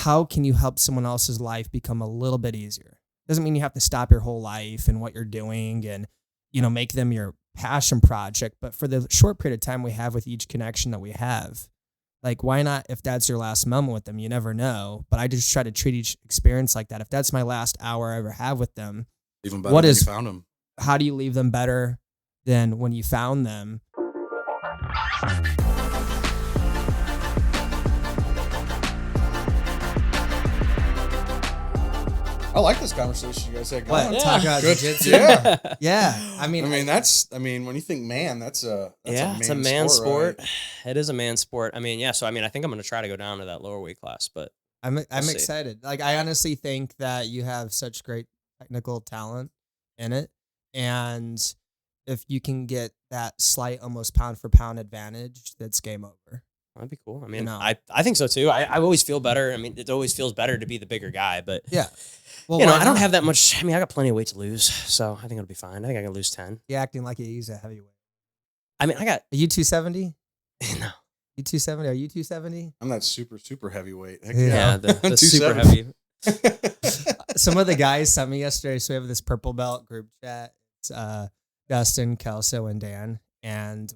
how can you help someone else's life become a little bit easier? Doesn't mean you have to stop your whole life and what you're doing and, make them your passion project. But for the short period of time we have with each connection that we have, like, why not, if that's your last moment with them, you never know. But I just try to treat each experience like that. If that's my last hour I ever have with them, even better than you found them. How do you leave them better than when you found them? I like this conversation you guys had going. What? Talk about jiu-jitsu? Yeah. Yeah. I mean, when you think man, it's a man sport. Right? It is a man sport. I mean, yeah. So, I think I'm going to try to go down to that lower weight class, but I'm excited. Like, I honestly think that you have such great technical talent in it. And if you can get that slight, almost pound for pound advantage, that's game over. That'd be cool. I mean, I think so too. I always feel better. I mean, it always feels better to be the bigger guy, but yeah. Well, I don't have that much. I mean, I got plenty of weight to lose, so I think it'll be fine. I think I can lose 10. You're acting like you use a heavyweight. I mean, I got. Are you 270? No. You 270? Are you 270? I'm not super heavyweight. Heck yeah, the super heavy. Some of the guys sent me yesterday. So we have this purple belt group chat. It's Dustin, Kelso, and Dan. And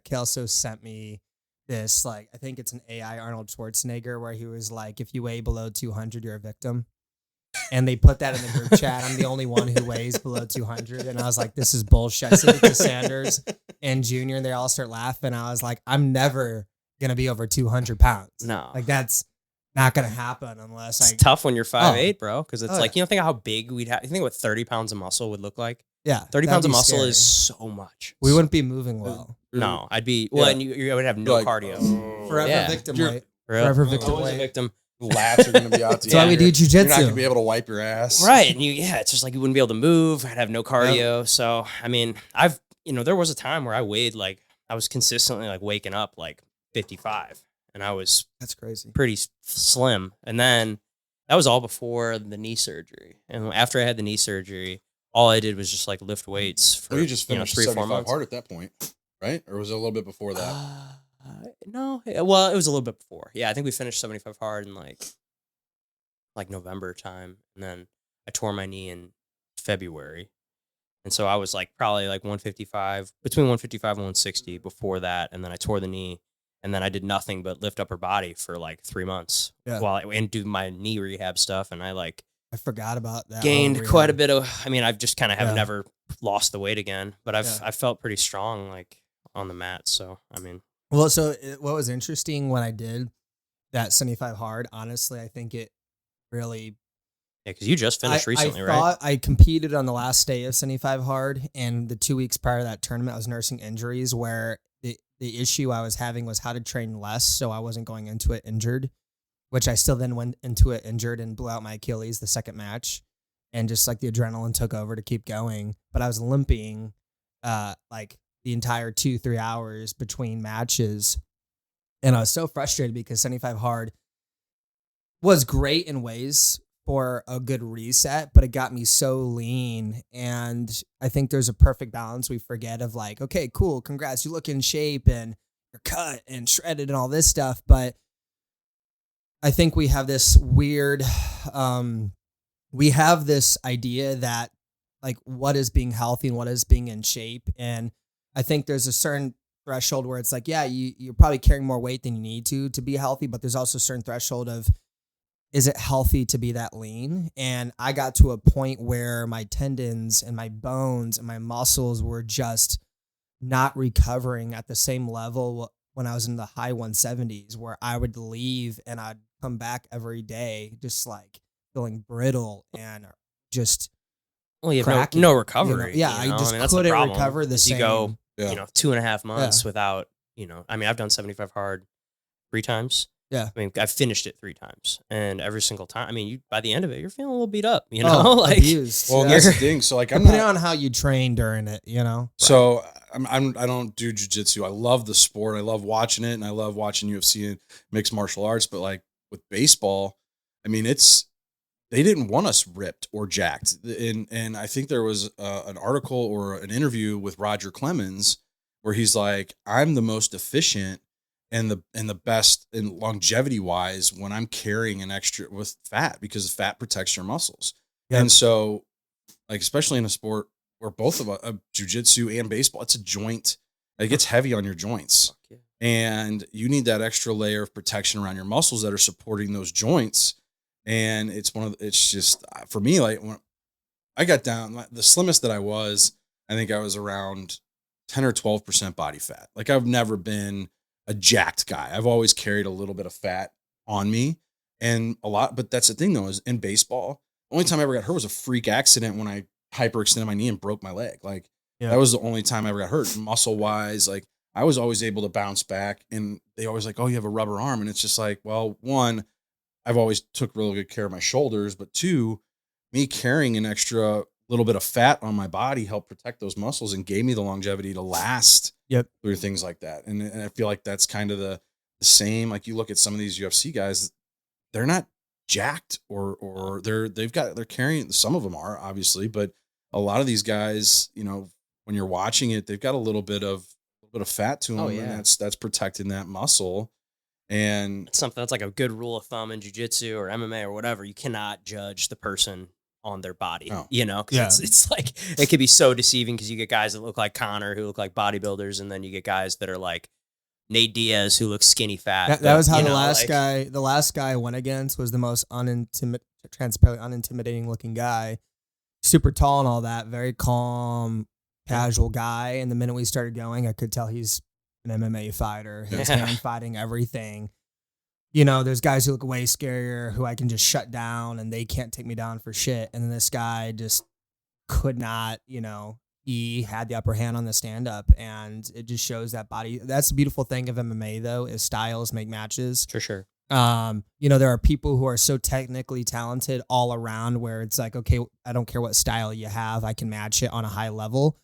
Kelso sent me this, like, I think it's an AI Arnold Schwarzenegger where he was like, if you weigh below 200, you're a victim. And they put that in the group chat. I'm the only one who weighs below 200. And I was like, this is bullshit. I said it to Sanders and Junior, and they all start laughing. I was like, I'm never going to be over 200 pounds. No. Like, that's not going to happen unless it's tough when you're 5'8", bro. Because it's think of how big we'd have. You think what 30 pounds of muscle would look like? Yeah. 30 pounds of muscle is so much. We wouldn't be moving well. No, I'd be, and you would have no cardio. Forever victim weight. Forever victim weight. Victim. Lats are going to be out. That's why we do jujitsu. You're not going to be able to wipe your ass. Right. And it's just like you wouldn't be able to move. I'd have no cardio. Yep. So, I mean, there was a time where I weighed I was consistently waking up 55. And I was that's crazy, pretty slim. And then that was all before the knee surgery. And after I had the knee surgery, all I did was just lift weights for you just finished 3 or 4 months. hard at that point, right? Or was it a little bit before that? No. Well, it was a little bit before. Yeah, I think we finished 75 hard in November time. And then I tore my knee in February. And so I was probably 155, between 155 and 160 before that. And then I tore the knee. And then I did nothing but lift upper body for 3 months and do my knee rehab stuff. And I forgot about that. Gained quite a bit of, I've just kind of have never lost the weight again, but I felt pretty strong on the mat. So, Well, so what was interesting when I did that 75 hard, honestly, I think it really... Yeah, because you just finished recently, right? I competed on the last day of 75 hard, and the 2 weeks prior to that tournament, I was nursing injuries where the issue I was having was how to train less, so I wasn't going into it injured, which I still then went into it injured and blew out my Achilles the second match, and just the adrenaline took over to keep going. But I was limping the entire 2-3 hours between matches, and I was so frustrated because 75 hard was great in ways for a good reset, but it got me so lean. And I think there's a perfect balance. We forget of okay, cool, congrats, you look in shape and you're cut and shredded and all this stuff. But I think we have this weird, we have this idea that what is being healthy and what is being in shape. And I think there's a certain threshold where it's you're probably carrying more weight than you need to be healthy, but there's also a certain threshold of, is it healthy to be that lean? And I got to a point where my tendons and my bones and my muscles were just not recovering at the same level when I was in the high 170s, where I would leave and I'd come back every day just feeling brittle and just you have no recovery. I just couldn't recover the same. You go 2.5 months without, I've done 75 hard 3 times. Yeah. I've finished it 3 times, and every single time, by the end of it, you're feeling a little beat up, abused. Well, that's the thing. So I'm depending on how you train during it, So I don't do jiu-jitsu. I love the sport. I love watching it, and I love watching UFC and mixed martial arts. But with baseball, they didn't want us ripped or jacked. And I think there was an article or an interview with Roger Clemens where he's like, I'm the most efficient and the best in longevity wise when I'm carrying an extra with fat, because fat protects your muscles. Yep. And so, like, especially in a sport where both of jujitsu and baseball, it's a joint. It gets heavy on your joints, and you need that extra layer of protection around your muscles that are supporting those joints. And it's just, for me, like when I got down, the slimmest that I think I was around 10 or 12% body fat. Like, I've never been a jacked guy. I've always carried a little bit of fat on me and a lot. But that's the thing though, is in baseball, the only time I ever got hurt was a freak accident when I hyperextended my knee and broke my leg. Like, that was the only time I ever got hurt. Muscle wise, like, I was always able to bounce back, and they always like, oh, you have a rubber arm. And it's just like, well, one, I've always took really good care of my shoulders, but two, me carrying an extra little bit of fat on my body helped protect those muscles and gave me the longevity to last through things like that. And I feel like that's kind of the same. Like, you look at some of these UFC guys, they're not jacked or they're carrying, some of them are obviously, but a lot of these guys, you know, when you're watching it, they've got a little bit of fat to them, and that's protecting that muscle. And it's something that's like a good rule of thumb in jiu-jitsu or MMA or whatever. You cannot judge the person on their body, you know, because it's like, it could be so deceiving, because you get guys that look like Connor who look like bodybuilders, and then you get guys that are like Nate Diaz who looks skinny fat. That was how the last guy I went against was the most transparently unintimidating looking guy, super tall and all that, very calm, casual guy. And the minute we started going, I could tell he's an MMA fighter, his hand fighting, everything. You know, there's guys who look way scarier who I can just shut down and they can't take me down for shit. And then this guy just could not, you know, he had the upper hand on the stand up, and it just shows that body. That's the beautiful thing of MMA though, is styles make matches. For sure. You know, there are people who are so technically talented all around where it's like, okay, I don't care what style you have, I can match it on a high level.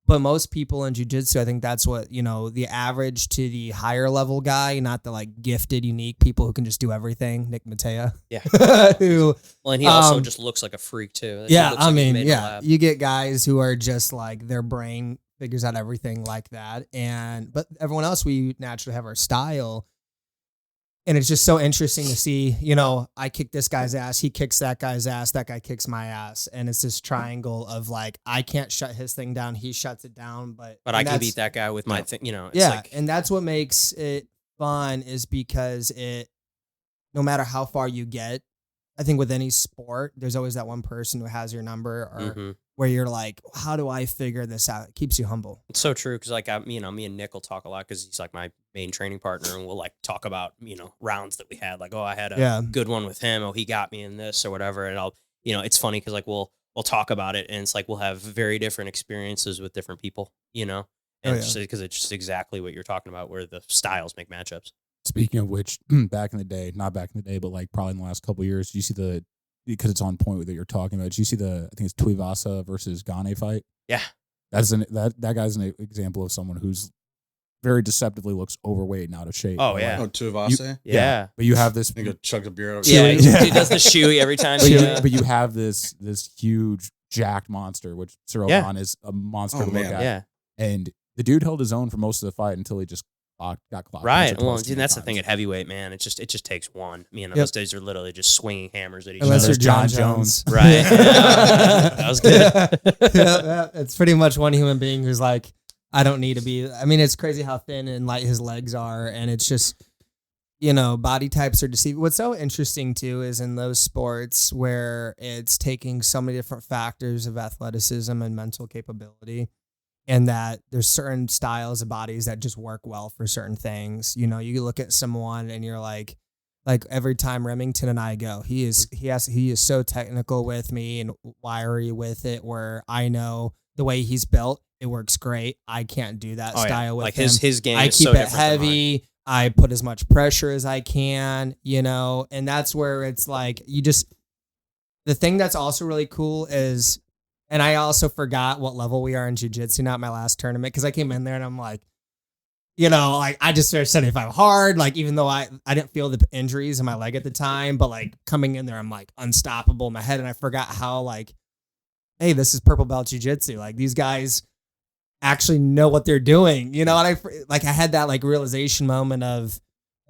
But most people in jiu-jitsu, I think that's what, you know, the average to the higher level guy, not the like gifted, unique people who can just do everything. Nick Matea. Yeah. Who, well, and he also just looks like a freak too. Yeah. I mean, yeah, you get guys who are just like, their brain figures out everything like that. But everyone else, we naturally have our style. And it's just so interesting to see, you know, I kick this guy's ass, he kicks that guy's ass, that guy kicks my ass. And it's this triangle of like, I can't shut his thing down, he shuts it down. But I can beat that guy with my thing, you know. It's like, and that's what makes it fun, is because no matter how far you get, I think with any sport, there's always that one person who has your number, or where you're like, how do I figure this out? It keeps you humble. It's so true. Cause like, me and Nick will talk a lot, cause he's like my main training partner, and we'll like talk about, you know, rounds that we had. Like, oh, I had a good one with him. Oh, he got me in this or whatever. And you know, it's funny. Cause like, we'll talk about it, and it's like, we'll have very different experiences with different people, you know, and because it's just exactly what you're talking about, where the styles make matchups. Speaking of which, back in the day, not back in the day, but like probably in the last couple of years, you see because it's on point with what you're talking about. You see I think it's Tuivasa versus Gane fight. Yeah. That guy's an example of someone who's very deceptively looks overweight and out of shape. Oh, yeah. Oh, Tuivasa? Yeah. But you have this. I think I chugged a beer out. Yeah, he does the shoey every time. But you have this huge jacked monster, which Cyril Gane is a monster to look at. Yeah. And the dude held his own for most of the fight until he just got clocked. Right. Well, dude, that's the thing at heavyweight, man. It just takes one. Me and those days are literally just swinging hammers at each Unless other. you're John Jones. Right. Yeah. That was good. It's pretty much one human being who's like, I don't need to be. I mean, it's crazy how thin and light his legs are. And it's just, you know, body types are deceiving. What's so interesting too is in those sports where it's taking so many different factors of athleticism and mental capability, and that there's certain styles of bodies that just work well for certain things. You know, you look at someone and you're like every time Remington and I go, he is so technical with me and wiry with it, where I know the way he's built, it works great. I can't do that style with like him. His game I is keep so it heavy. I put as much pressure as I can, you know, and that's where it's like, the thing that's also really cool is, and I also forgot what level we are in jiu-jitsu now at my last tournament, because I came in there and I'm like, you know, like I just started 75 hard, like even though I didn't feel the injuries in my leg at the time, but like coming in there, I'm like unstoppable in my head, and I forgot how like, hey, this is purple belt jiu-jitsu. Like these guys actually know what they're doing, you know. And I had that like realization moment of,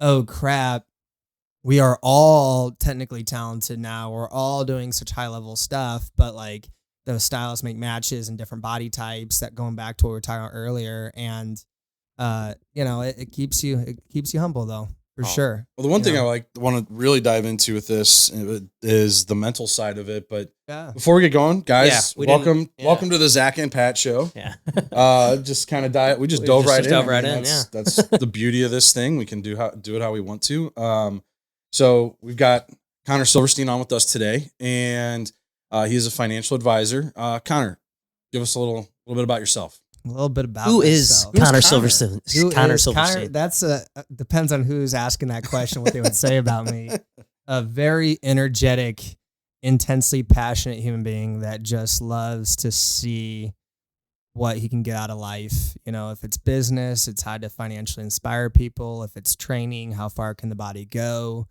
oh crap, we are all technically talented now. We're all doing such high level stuff, but like those stylists make matches and different body types, that going back to what we were talking about earlier. And it keeps you humble though, for sure. Well, the one thing I want to really dive into with this is the mental side of it. But before we get going, guys, welcome to the Zach and Pat show. Yeah. Just kind of we just dove right in. That's the beauty of this thing. We can do it how we want to. So we've got Connor Silverstein on with us today, and he is a financial advisor. Connor, give us a little bit about yourself. A little bit about who myself. is Connor Silverstein? Connor Silverstein. That's depends on who's asking that question, what they would say about me. A very energetic, intensely passionate human being that just loves to see what he can get out of life. You know, if it's business, it's how to financially inspire people. If it's training, how far can the body go?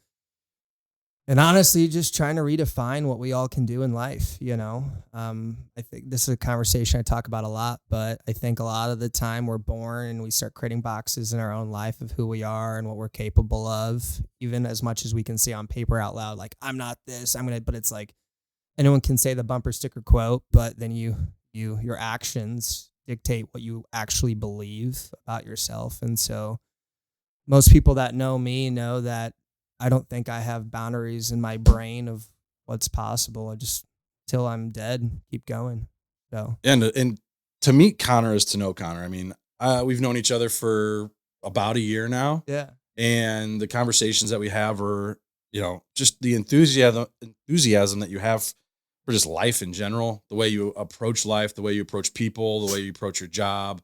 And honestly, just trying to redefine what we all can do in life, you know. I think this is a conversation I talk about a lot, but I think a lot of the time we're born and we start creating boxes in our own life of who we are and what we're capable of, even as much as we can say on paper out loud, like, I'm not this, but it's like anyone can say the bumper sticker quote, but then your actions dictate what you actually believe about yourself. And so most people that know me know that I don't think I have boundaries in my brain of what's possible. I just, till I'm dead, keep going. So and to meet Connor is to know Connor. I mean, we've known each other for about a year now. Yeah. And the conversations that we have are, just the enthusiasm that you have for just life in general, the way you approach life, the way you approach people, the way you approach your job.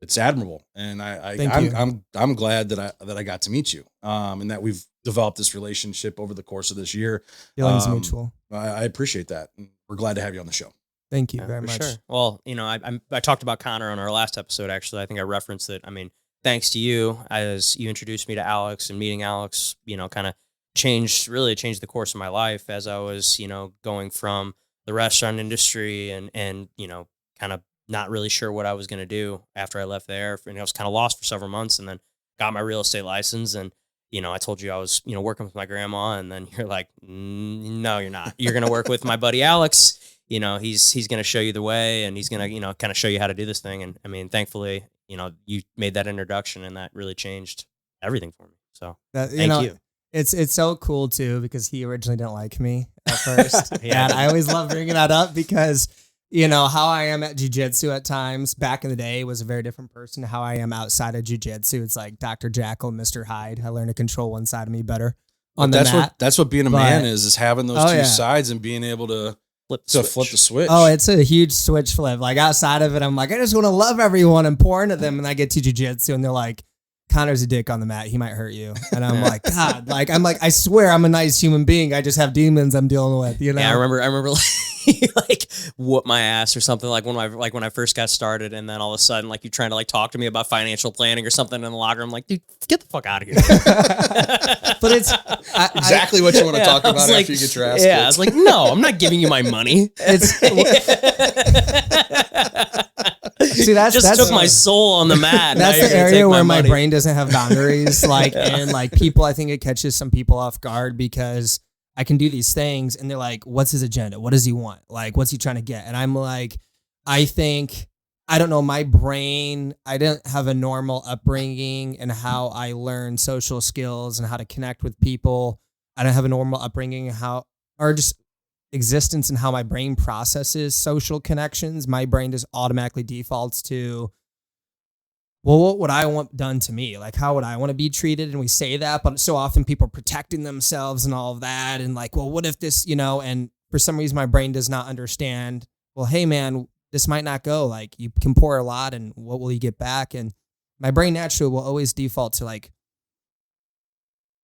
It's admirable, and I'm glad that I got to meet you, and that we've developed this relationship over the course of this year. Feelings mutual. I appreciate that, and we're glad to have you on the show. Thank you very much. Sure. Well, I talked about Connor on our last episode. Actually, I think I referenced it. I mean, thanks to you, as you introduced me to Alex, and meeting Alex, kind of changed the course of my life as I was, going from the restaurant industry and kind of not really sure what I was going to do after I left there. And I was kind of lost for several months, and then got my real estate license. And, I told you I was, working with my grandma, and then you're like, no, you're not. You're going to work with my buddy Alex. He's going to show you the way, and he's going to, kind of show you how to do this thing. And I mean, thankfully, you made that introduction, and that really changed everything for me. So thank you. It's so cool too, because he originally didn't like me at first. And I always love bringing that up because, how I am at jiu-jitsu at times back in the day was a very different person to how I am outside of jiu-jitsu. It's like Dr. Jekyll, Mr. Hyde. I learned to control one side of me better on the mat. That's what being a man is having those two sides and being able to flip the switch. Oh, it's a huge switch flip. Like outside of it, I'm like, I just want to love everyone and pour into them. And I get to jiu-jitsu and they're like, Connor's a dick on the mat. He might hurt you. And I'm like, God, I swear I'm a nice human being. I just have demons I'm dealing with, Yeah, I remember like whoop my ass or something when I first got started, and then all of a sudden you're trying to talk to me about financial planning or something in the locker room. Like, dude, get the fuck out of here. But it's exactly what you want to talk about after you get your ass kicked. I was like, no, I'm not giving you my money. See, that's took my soul on the mat. That's the area where my brain doesn't have boundaries. And people, I think it catches some people off guard because I can do these things and they're like, what's his agenda? What does he want? What's he trying to get? And I'm like, I don't know, my brain, I didn't have a normal upbringing and how I learned social skills and how to connect with people. I don't have a normal upbringing or just existence and how my brain processes social connections. My brain just automatically defaults to, well, what would I want done to me? How would I want to be treated? And we say that, but so often people are protecting themselves and all of that. And well, what if this, and for some reason my brain does not understand, well, hey man, this might not go. You can pour a lot and what will you get back? And my brain naturally will always default to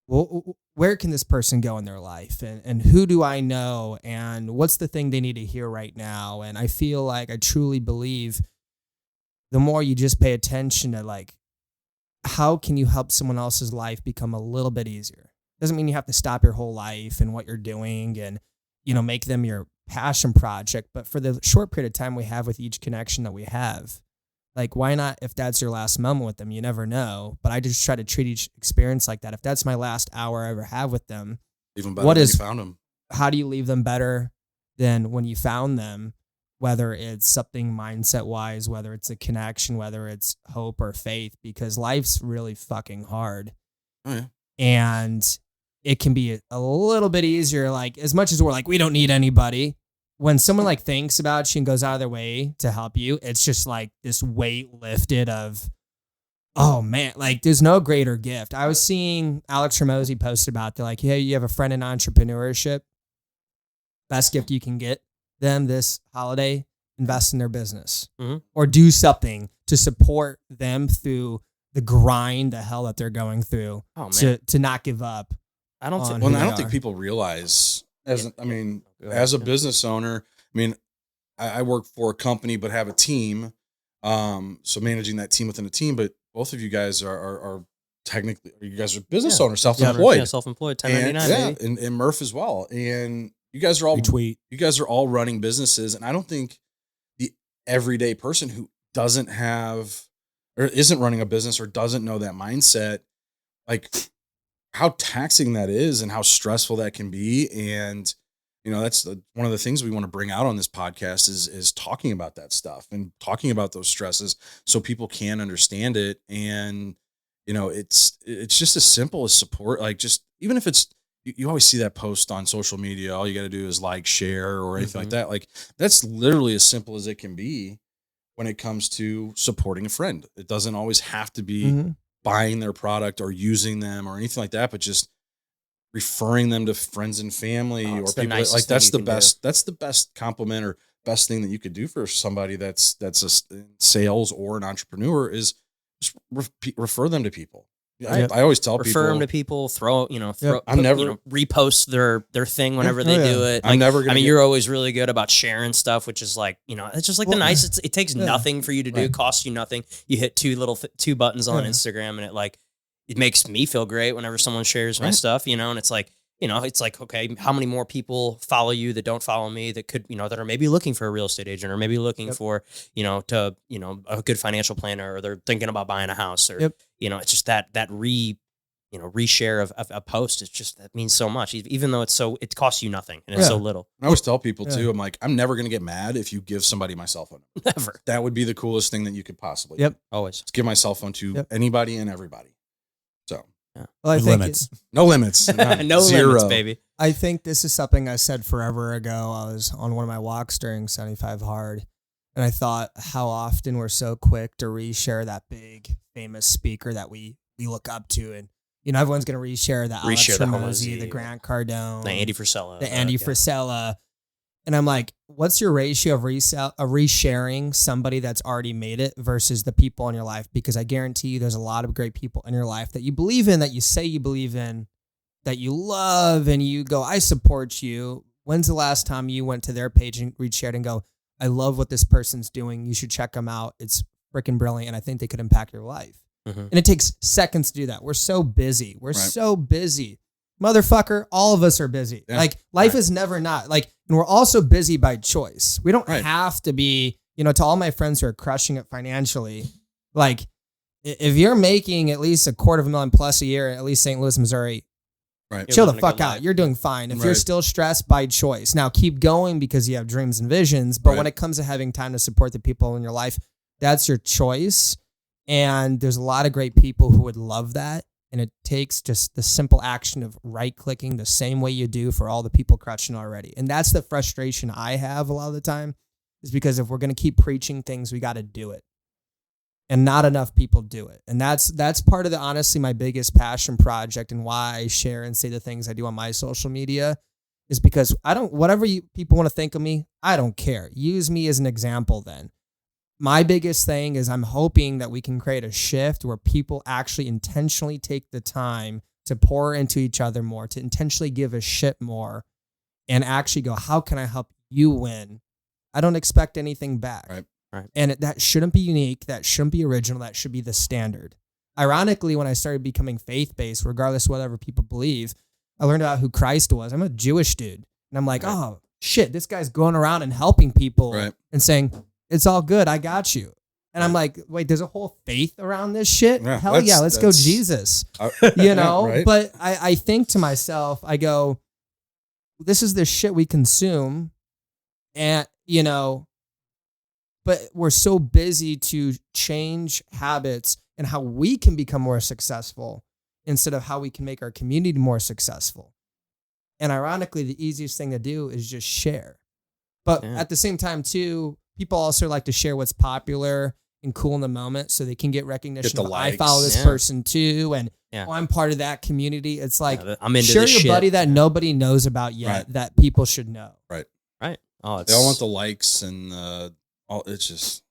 well, where can this person go in their life? And who do I know? And what's the thing they need to hear right now? And I feel like I truly believe the more you just pay attention to how can you help someone else's life become a little bit easier? Doesn't mean you have to stop your whole life and what you're doing and, make them your passion project, but for the short period of time we have with each connection that we have, like, why not, if that's your last moment with them, you never know. But I just try to treat each experience like that. If that's my last hour I ever have with them, Even better than you found them. how do you leave them better than when you found them? Whether it's something mindset wise, whether it's a connection, whether it's hope or faith, because life's really fucking hard. Oh, yeah. And it can be a little bit easier. Like, as much as we're like, we don't need anybody, when someone like thinks about you and goes out of their way to help you, it's just like this weight lifted of, oh man, like there's no greater gift. I was seeing Alex Ramosi post about, they're like, hey, you have a friend in entrepreneurship. Best gift you can get them this holiday, invest in their business or do something to support them through the grind, the hell that they're going through, to not give up. I don't think. Well, I don't think people realize as a business owner. I mean, I work for a company but have a team, so managing that team within a team. But both of you guys are technically, you guys are business owners, self-employed, self-employed, 1099, and Murph as well, and. You guys are all You guys are all running businesses, and I don't think the everyday person who doesn't have or isn't running a business or doesn't know that mindset, like how taxing that is and how stressful that can be. And that's one of the things we want to bring out on this podcast is talking about that stuff and talking about those stresses so people can understand it. And it's just as simple as support. Like, just even if it's. You always see that post on social media. All you got to do is like, share, or anything like that. Like, that's literally as simple as it can be when it comes to supporting a friend. It doesn't always have to be buying their product or using them or anything like that, but just referring them to friends and family or people. Like, that's the best. That's the best compliment or best thing that you could do for somebody that's a sales or an entrepreneur is just refer them to people. I always tell people, refer them to people, repost their thing whenever they do it. I'm never going to. You're always really good about sharing stuff, which is like, it's just like it takes nothing for you to do. It costs you nothing. You hit two buttons on Instagram and it makes me feel great whenever someone shares my stuff, and it's like, okay, how many more people follow you that don't follow me that could, that are maybe looking for a real estate agent or maybe looking for, a good financial planner, or they're thinking about buying a house, or, it's just that reshare of a post. It's just, that means so much, even though it costs you nothing and it's so little. I always tell people too, I'm like, I'm never going to get mad if you give somebody my cell phone. Never. That would be the coolest thing that you could possibly do. Always. Just give my cell phone to anybody and everybody. So. Well, I think no limits. No limits, baby. I think this is something I said forever ago. I was on one of my walks during 75 Hard, and I thought how often we're so quick to reshare that big famous speaker that we look up to, and everyone's gonna reshare the Alex Ramosi, the Grant Cardone, the Andy Frisella, Frisella. And I'm like, what's your ratio of resharing somebody that's already made it versus the people in your life? Because I guarantee you there's a lot of great people in your life that you believe in, that you say you believe in, that you love, and you go, I support you. When's the last time you went to their page and reshared and go, I love what this person's doing. You should check them out. It's freaking brilliant. And I think they could impact your life. And it takes seconds to do that. We're so busy. so busy. Motherfucker, all of us are busy. Like, life is never not. Like, and we're also busy by choice. We don't have to be, to all my friends who are crushing it financially, like, if you're making at least $250,000 plus a year, at least St. Louis, Missouri, chill the fuck out. You're doing fine. If you're still stressed, by choice. Now keep going because you have dreams and visions. But when it comes to having time to support the people in your life, that's your choice. And there's a lot of great people who would love that. And it takes just the simple action of right-clicking the same way you do for all the people crushing already. And that's the frustration I have a lot of the time, is because if we're going to keep preaching things, we got to do it. And not enough people do it. And that's part of honestly, my biggest passion project, and why I share and say the things I do on my social media, is because whatever people want to think of me, I don't care. Use me as an example then. My biggest thing is I'm hoping that we can create a shift where people actually intentionally take the time to pour into each other more, to intentionally give a shit more, and actually go, how can I help you win? I don't expect anything back. Right. And that shouldn't be unique. That shouldn't be original. That should be the standard. Ironically, when I started becoming faith-based, regardless of whatever people believe, I learned about who Christ was. I'm a Jewish dude. And I'm like, oh, shit, this guy's going around and helping people Right. and saying, it's all good. I got you. And I'm like, wait, there's a whole faith around this shit? Yeah, Hell yeah, let's go that's- Jesus. you You know? right? But I think to myself, I go, this is the shit we consume. And, you know, but we're so busy to change habits and how we can become more successful instead of how we can make our community more successful. And ironically, the easiest thing to do is just share. But at the same time, too, people also like to share what's popular and cool in the moment so they can get recognition. Get the I likes. follow this person too, and Yeah. I'm part of that community. It's like, I'm into share this your shit. buddy that nobody knows about yet Right. that people should know. Right. Oh, They all want the likes and all. It's just,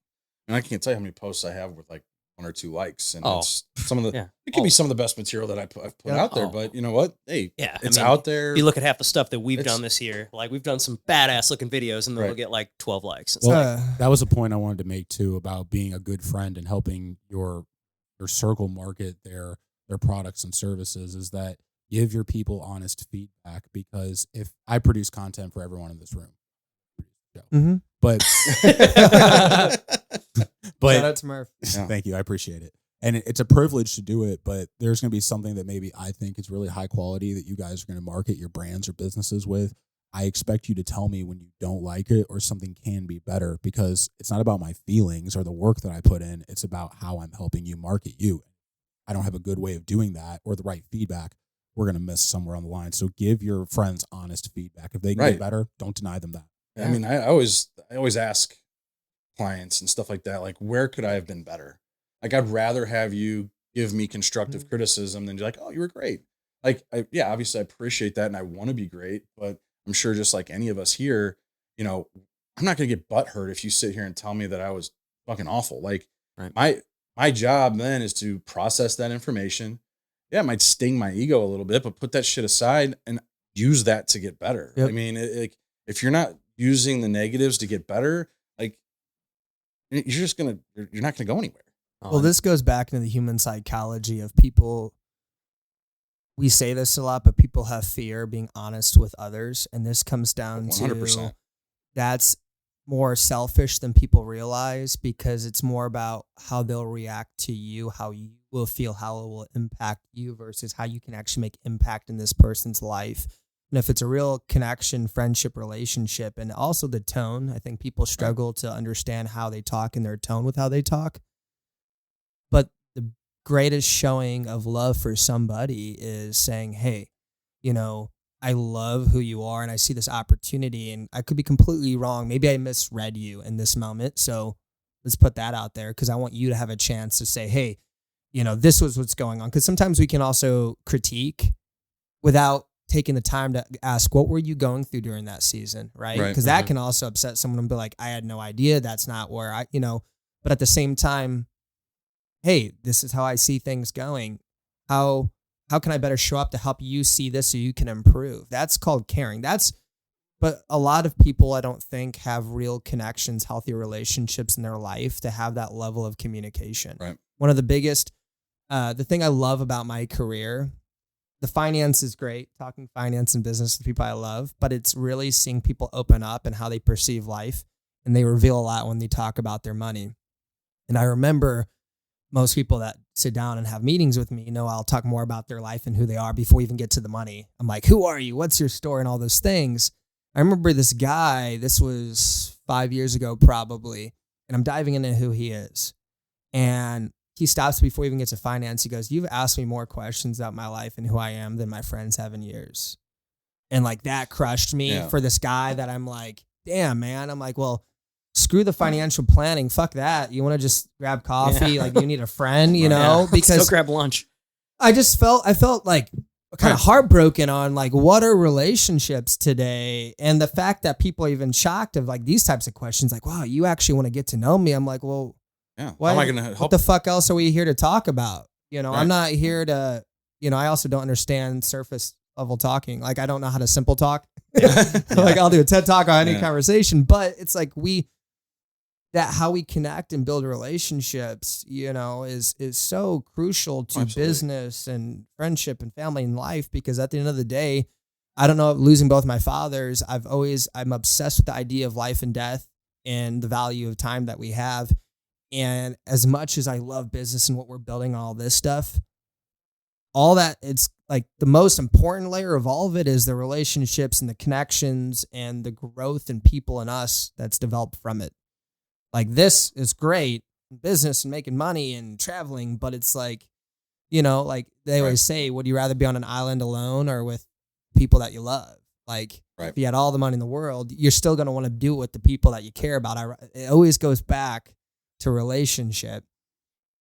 and I can't tell you how many posts I have with like 1 or 2 likes, and it's some of the. Yeah. It could be some of the best material that I've put out there, but you know what? Hey, Yeah, it's I mean, out there. If you look at half the stuff that we've It's- done this year, like we've done some badass looking videos, and then Right. we'll get like 12 likes. It's Well, like, that was a point I wanted to make too about being a good friend and helping your circle market their products and services. Is that give your people honest feedback, because if I produce content for everyone in this room, Mhm. but Shout out to Murph. Yeah. thank you, I appreciate it, and it's a privilege to do it. But there's going to be something that maybe I think is really high quality that you guys are going to market your brands or businesses with. I expect you to tell me when you don't like it or something can be better, because it's not about my feelings or the work that I put in. It's about how I'm helping you market you. I don't have a good way of doing that or the right feedback. We're going to miss somewhere on the line. So give your friends honest feedback. If they can Right. get better, don't deny them that. I mean, I always ask clients and stuff like that, like, where could I have been better? Like, I'd rather have you give me constructive criticism than be like, oh, you were great. Like, obviously I appreciate that and I want to be great, but I'm sure just like any of us here, you know, I'm not going to get butthurt if you sit here and tell me that I was fucking awful. Like, my job then is to process that information. Yeah, it might sting my ego a little bit, but put that shit aside and use that to get better. Yep. I mean, if you're not using the negatives to get better, like, you're not gonna go anywhere. Well, this goes back into the human psychology of people. We say this a lot, but people have fear being honest with others. And this comes down 100%. to that's more selfish than people realize, because it's more about how they'll react to you, how you will feel, how it will impact you versus how you can actually make impact in this person's life. And if it's a real connection, friendship, relationship, and also the tone, I think people struggle to understand how they talk and their tone with how they talk. But the greatest showing of love for somebody is saying, hey, you know, I love who you are and I see this opportunity, and I could be completely wrong. Maybe I misread you in this moment. So let's put that out there, because I want you to have a chance to say, hey, you know, this was what's going on. Because sometimes we can also critique without taking the time to ask, what were you going through during that season? Right. Right. Because that can also upset someone and be like, I had no idea. That's not where I, you know, but at the same time, hey, this is how I see things going. How can I better show up to help you see this so you can improve? That's called caring. But a lot of people, I don't think, have real connections, healthy relationships in their life to have that level of communication. Right. One of the biggest, the thing I love about my career, the finance is great, talking finance and business with people I love, but it's really seeing people open up and how they perceive life. And they reveal a lot when they talk about their money. And I remember most people that sit down and have meetings with me, you know, I'll talk more about their life and who they are before we even get to the money. I'm like, who are you? What's your story? And all those things. I remember this guy, this was 5 years ago probably, and I'm diving into who he is. And he stops before he even gets to finance. He goes, you've asked me more questions about my life and who I am than my friends have in years. And like that crushed me for this guy that I'm like, damn, man. I'm like, well, screw the financial planning. Fuck that. You want to just grab coffee? Yeah. Like you need a friend, you know, because still grab lunch. I felt like kind of heartbroken on like, what are relationships today? And the fact that people are even shocked of like these types of questions, like, wow, you actually want to get to know me. I'm like, well, Yeah. what, How am I going to help? what the fuck else are we here to talk about? You know, Right. I'm not here to, you know, I also don't understand surface level talking. Like I don't know how to simple talk. Like I'll do a TED talk on any conversation, but it's like that how we connect and build relationships, you know, is so crucial to Absolutely. business and friendship and family and life, because at the end of the day, I don't know, losing both my fathers, I'm obsessed with the idea of life and death and the value of time that we have. And as much as I love business and what we're building on all this stuff, all that, it's like the most important layer of all of it is the relationships and the connections and the growth in people and us that's developed from it. Like, this is great, business and making money and traveling, but it's like, you know, like they always say, would you rather be on an island alone or with people that you love? Like, if you had all the money in the world, you're still going to want to do it with the people that you care about. It always goes back to relationship.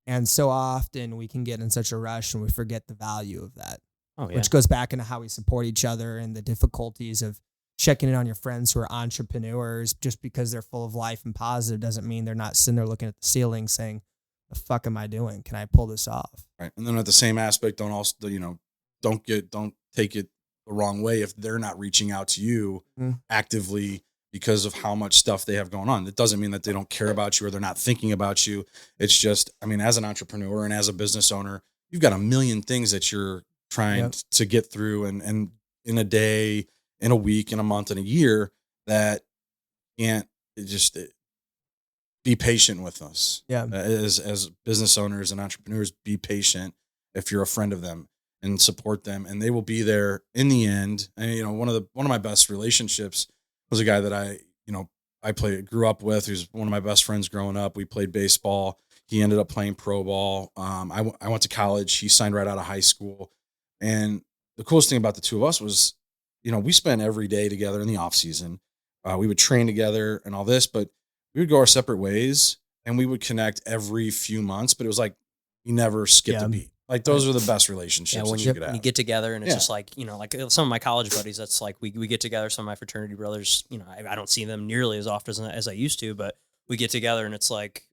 And so often we can get in such a rush and we forget the value of that, which goes back into how we support each other and the difficulties of checking in on your friends who are entrepreneurs. Just because they're full of life and positive doesn't mean they're not sitting there looking at the ceiling saying, the fuck am I doing? Can I pull this off? Right. And then at the same aspect, don't take it the wrong way if they're not reaching out to you actively because of how much stuff they have going on. It doesn't mean that they don't care about you or they're not thinking about you. It's just, I mean, as an entrepreneur and as a business owner, you've got a million things that you're trying to get through and in a day, in a week, in a month, in a year that be patient with us. As business owners and entrepreneurs, be patient if you're a friend of them and support them, and they will be there in the end. And, you know, one of my best relationships was a guy that I grew up with, who's one of my best friends growing up. We played baseball. He ended up playing pro ball. I went to college. He signed right out of high school. And the coolest thing about the two of us was, you know, we spent every day together in the off season. We would train together and all this, but we would go our separate ways and we would connect every few months, but it was like, we never skipped a beat. Like, those are the best relationships when you could have. You get together and it's just like, you know, like some of my college buddies, that's like, we get together, some of my fraternity brothers, you know, I don't see them nearly as often as I used to, but we get together and it's like,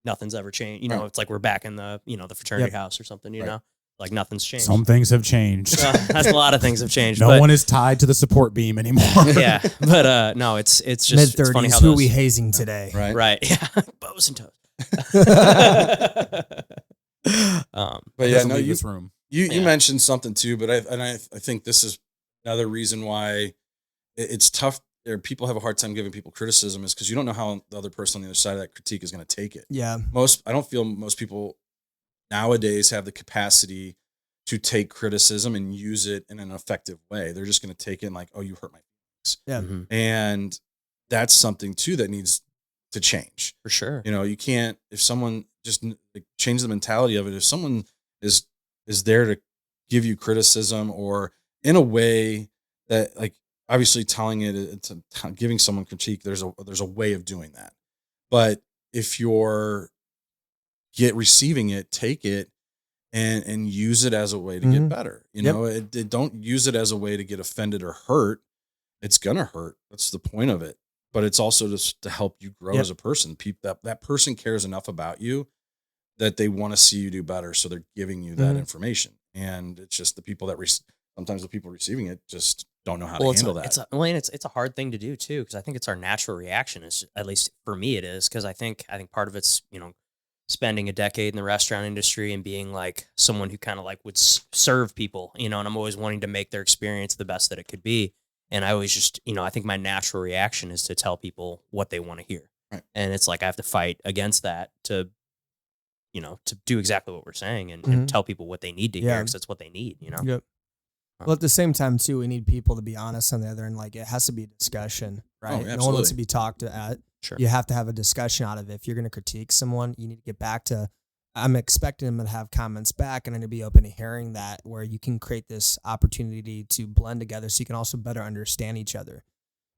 nothing's ever changed. You know, it's like we're back in the, you know, the fraternity house or something, you know, like nothing's changed. Some things have changed. That's a lot of things have changed. No one is tied to the support beam anymore. But no, it's just mid-30s. It's funny how who are we hazing today? Right. Yeah. Bows and toes. But yeah, no, this room. You mentioned something too, but I think this is another reason why it's tough. People have a hard time giving people criticism is because you don't know how the other person on the other side of that critique is going to take it. Yeah. I don't feel most people nowadays have the capacity to take criticism and use it in an effective way. They're just going to take it and like, oh, you hurt my feelings. Yeah. Mm-hmm. And that's something too that needs to change. For sure. You know, you can't, if someone just change the mentality of it, if someone is there to give you criticism or in a way that, like, obviously telling it's giving someone critique, there's a way of doing that. But if you're receiving it, take it and use it as a way to get better. You know, don't use it as a way to get offended or hurt. It's gonna hurt. That's the point of it. But it's also just to help you grow as a person. That person cares enough about you that they want to see you do better. So they're giving you that information. And it's just the people that sometimes the people receiving it just don't know how to handle that. It's a hard thing to do too, because I think it's our natural reaction. Is at least for me it is, because I think part of it's, you know, spending a decade in the restaurant industry and being like someone who kind of like would serve people, you know, and I'm always wanting to make their experience the best that it could be. And I always just, you know, I think my natural reaction is to tell people what they want to hear. Right. And it's like I have to fight against that to, you know, to do exactly what we're saying and tell people what they need to hear, because that's what they need, you know? Yep. Well, at the same time, too, we need people to be honest on the other end. Like, it has to be a discussion, right? No one wants to be talked at. Sure. You have to have a discussion out of it. If you're going to critique someone, you need to get back to, I'm expecting them to have comments back, and I'm going to be open to hearing that, where you can create this opportunity to blend together so you can also better understand each other.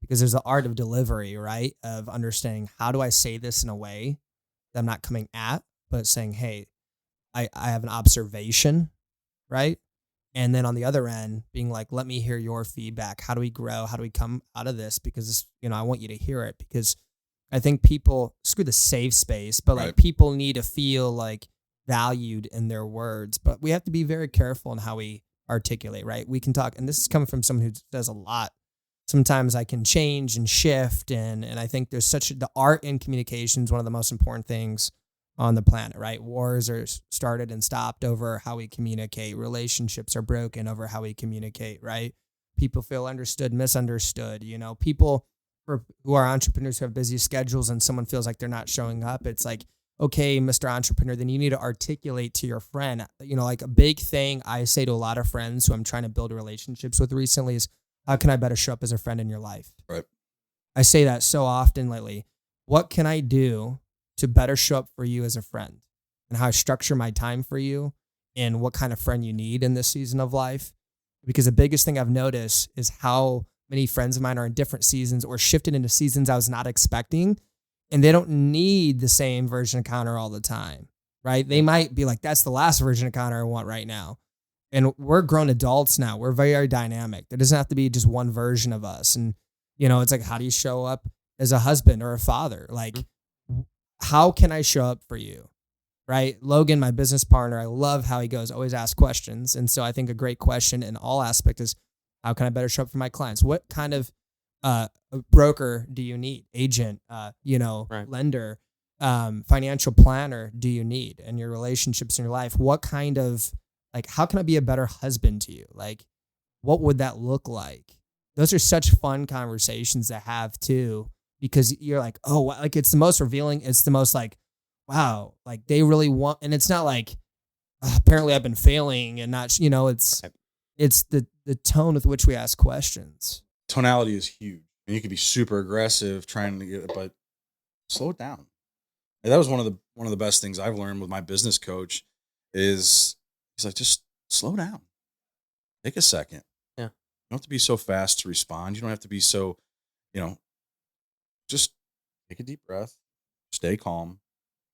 Because there's the art of delivery, right? Of understanding, how do I say this in a way that I'm not coming at, but saying, hey, I have an observation, right? And then on the other end, being like, let me hear your feedback. How do we grow? How do we come out of this? Because, you know, I want you to hear it, because I think people, screw the safe space, but like people need to feel like valued in their words. But we have to be very careful in how we articulate, right? We can talk, and this is coming from someone who does a lot. Sometimes I can change and shift. And I think there's the art in communication is one of the most important things on the planet, right? Wars are started and stopped over how we communicate. Relationships are broken over how we communicate, right? people feel understood, misunderstood. People who are entrepreneurs who have busy schedules and someone feels like they're not showing up. It's like, okay, Mr. Entrepreneur, then you need to articulate to your friend, like a big thing I say to a lot of friends who I'm trying to build relationships with recently is, how can I better show up as a friend in your life? Right. I say that so often lately. What can I do to better show up for you as a friend, and how I structure my time for you and what kind of friend you need in this season of life? Because the biggest thing I've noticed is how many friends of mine are in different seasons or shifted into seasons I was not expecting. And they don't need the same version of Counter all the time, right? They might be like, that's the last version of Counter I want right now. And we're grown adults now. We're very dynamic. There doesn't have to be just one version of us. And, it's like, how do you show up as a husband or a father? Like, how can I show up for you? Right? Logan, my business partner, I love how he goes, always ask questions. And so I think a great question in all aspects is, how can I better show up for my clients? What kind of broker do you need? Agent, Right. lender, financial planner do you need in your relationships in your life? What kind of, like, how can I be a better husband to you? Like, what would that look like? Those are such fun conversations to have too, because you're like, oh, like it's the most revealing. It's the most like, wow, like they really want, and it's not like, apparently I've been failing and not, it's the tone with which we ask questions. Tonality is huge, and you could be super aggressive trying to get it, but slow it down. And that was one of the best things I've learned with my business coach is he's like, just slow down, take a second. Yeah, you don't have to be so fast to respond. You don't have to be so, just take a deep breath, stay calm,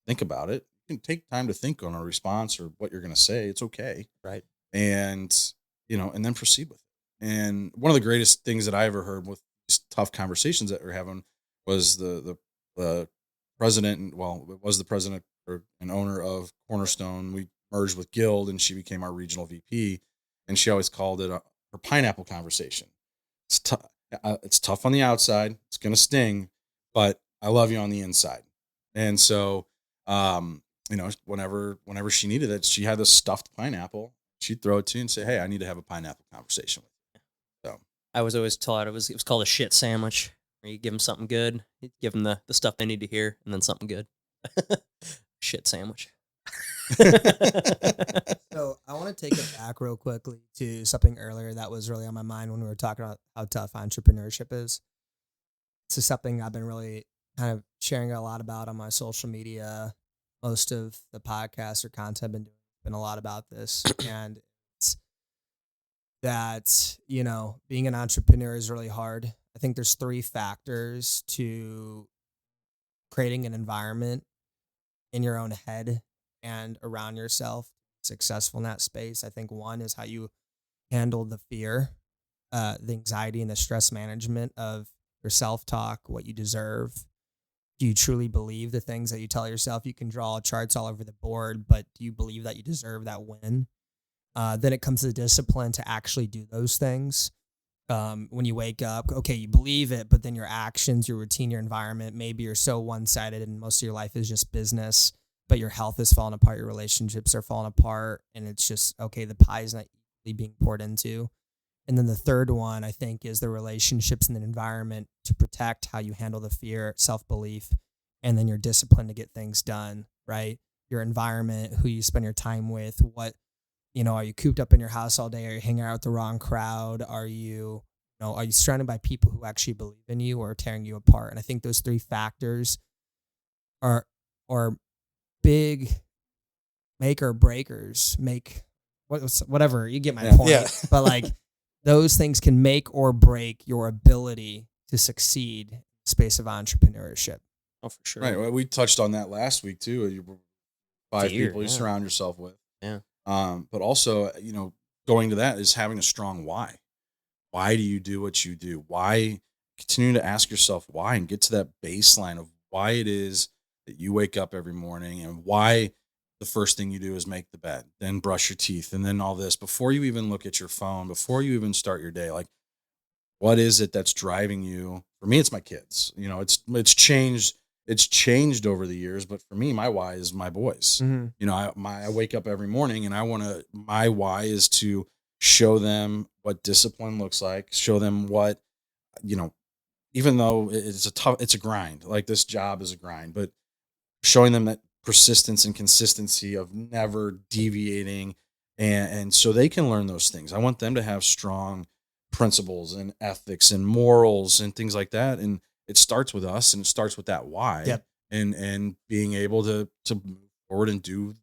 think about it. You can take time to think on a response or what you're going to say. It's okay, right? And and then proceed with it. And one of the greatest things that I ever heard with these tough conversations that we're having was the president, it was the president and owner of Cornerstone. We merged with Guild, and she became our regional VP. And she always called it her pineapple conversation. It's tough on the outside. It's going to sting, but I love you on the inside. And so, whenever she needed it, she had this stuffed pineapple. She'd throw it to you and say, hey, I need to have a pineapple conversation with you. So I was always taught it was called a shit sandwich, where you give them something good, you give them the stuff they need to hear, and then something good. Shit sandwich. So I want to take it back real quickly to something earlier that was really on my mind when we were talking about how tough entrepreneurship is. This is something I've been really kind of sharing a lot about on my social media. Most of the podcasts or content I've been doing been a lot about this. And it's that, being an entrepreneur is really hard. I think there's 3 factors to creating an environment in your own head and around yourself successful in that space. I think one is how you handle the fear, the anxiety and the stress management of your self-talk, what you deserve. Do you truly believe the things that you tell yourself? You can draw charts all over the board, but do you believe that you deserve that win? Then it comes to the discipline to actually do those things. When you wake up, okay, you believe it, but then your actions, your routine, your environment, maybe you're so one-sided and most of your life is just business, but your health is falling apart, your relationships are falling apart, and it's just, okay, the pie is not equally being poured into. And then the third one, I think, is the relationships and the environment to protect how you handle the fear, self-belief, and then your discipline to get things done, right? Your environment, who you spend your time with, are you cooped up in your house all day? Are you hanging out with the wrong crowd? Are you surrounded by people who actually believe in you or are tearing you apart? And I think those 3 factors are big make or breakers, whatever, you get my point. Yeah. But like those things can make or break your ability to succeed in the space of entrepreneurship. Oh, for sure. Right. Well, we touched on that last week too. 5 people you surround yourself with. Yeah. But also, going to that is having a strong why. Why do you do what you do? Why continue to ask yourself why and get to that baseline of why it is that you wake up every morning and why the first thing you do is make the bed, then brush your teeth, and then all this before you even look at your phone, before you even start your day. Like, what is it that's driving you? For me, it's my kids. It's changed. It's changed over the years, but for me, my why is my boys. Mm-hmm. I wake up every morning and my why is to show them what discipline looks like, show them what, even though it's a grind, like this job is a grind, but showing them that persistence and consistency of never deviating. And so they can learn those things. I want them to have strong principles and ethics and morals and things like that. And it starts with us, and it starts with that why. Yep. And being able to move forward and do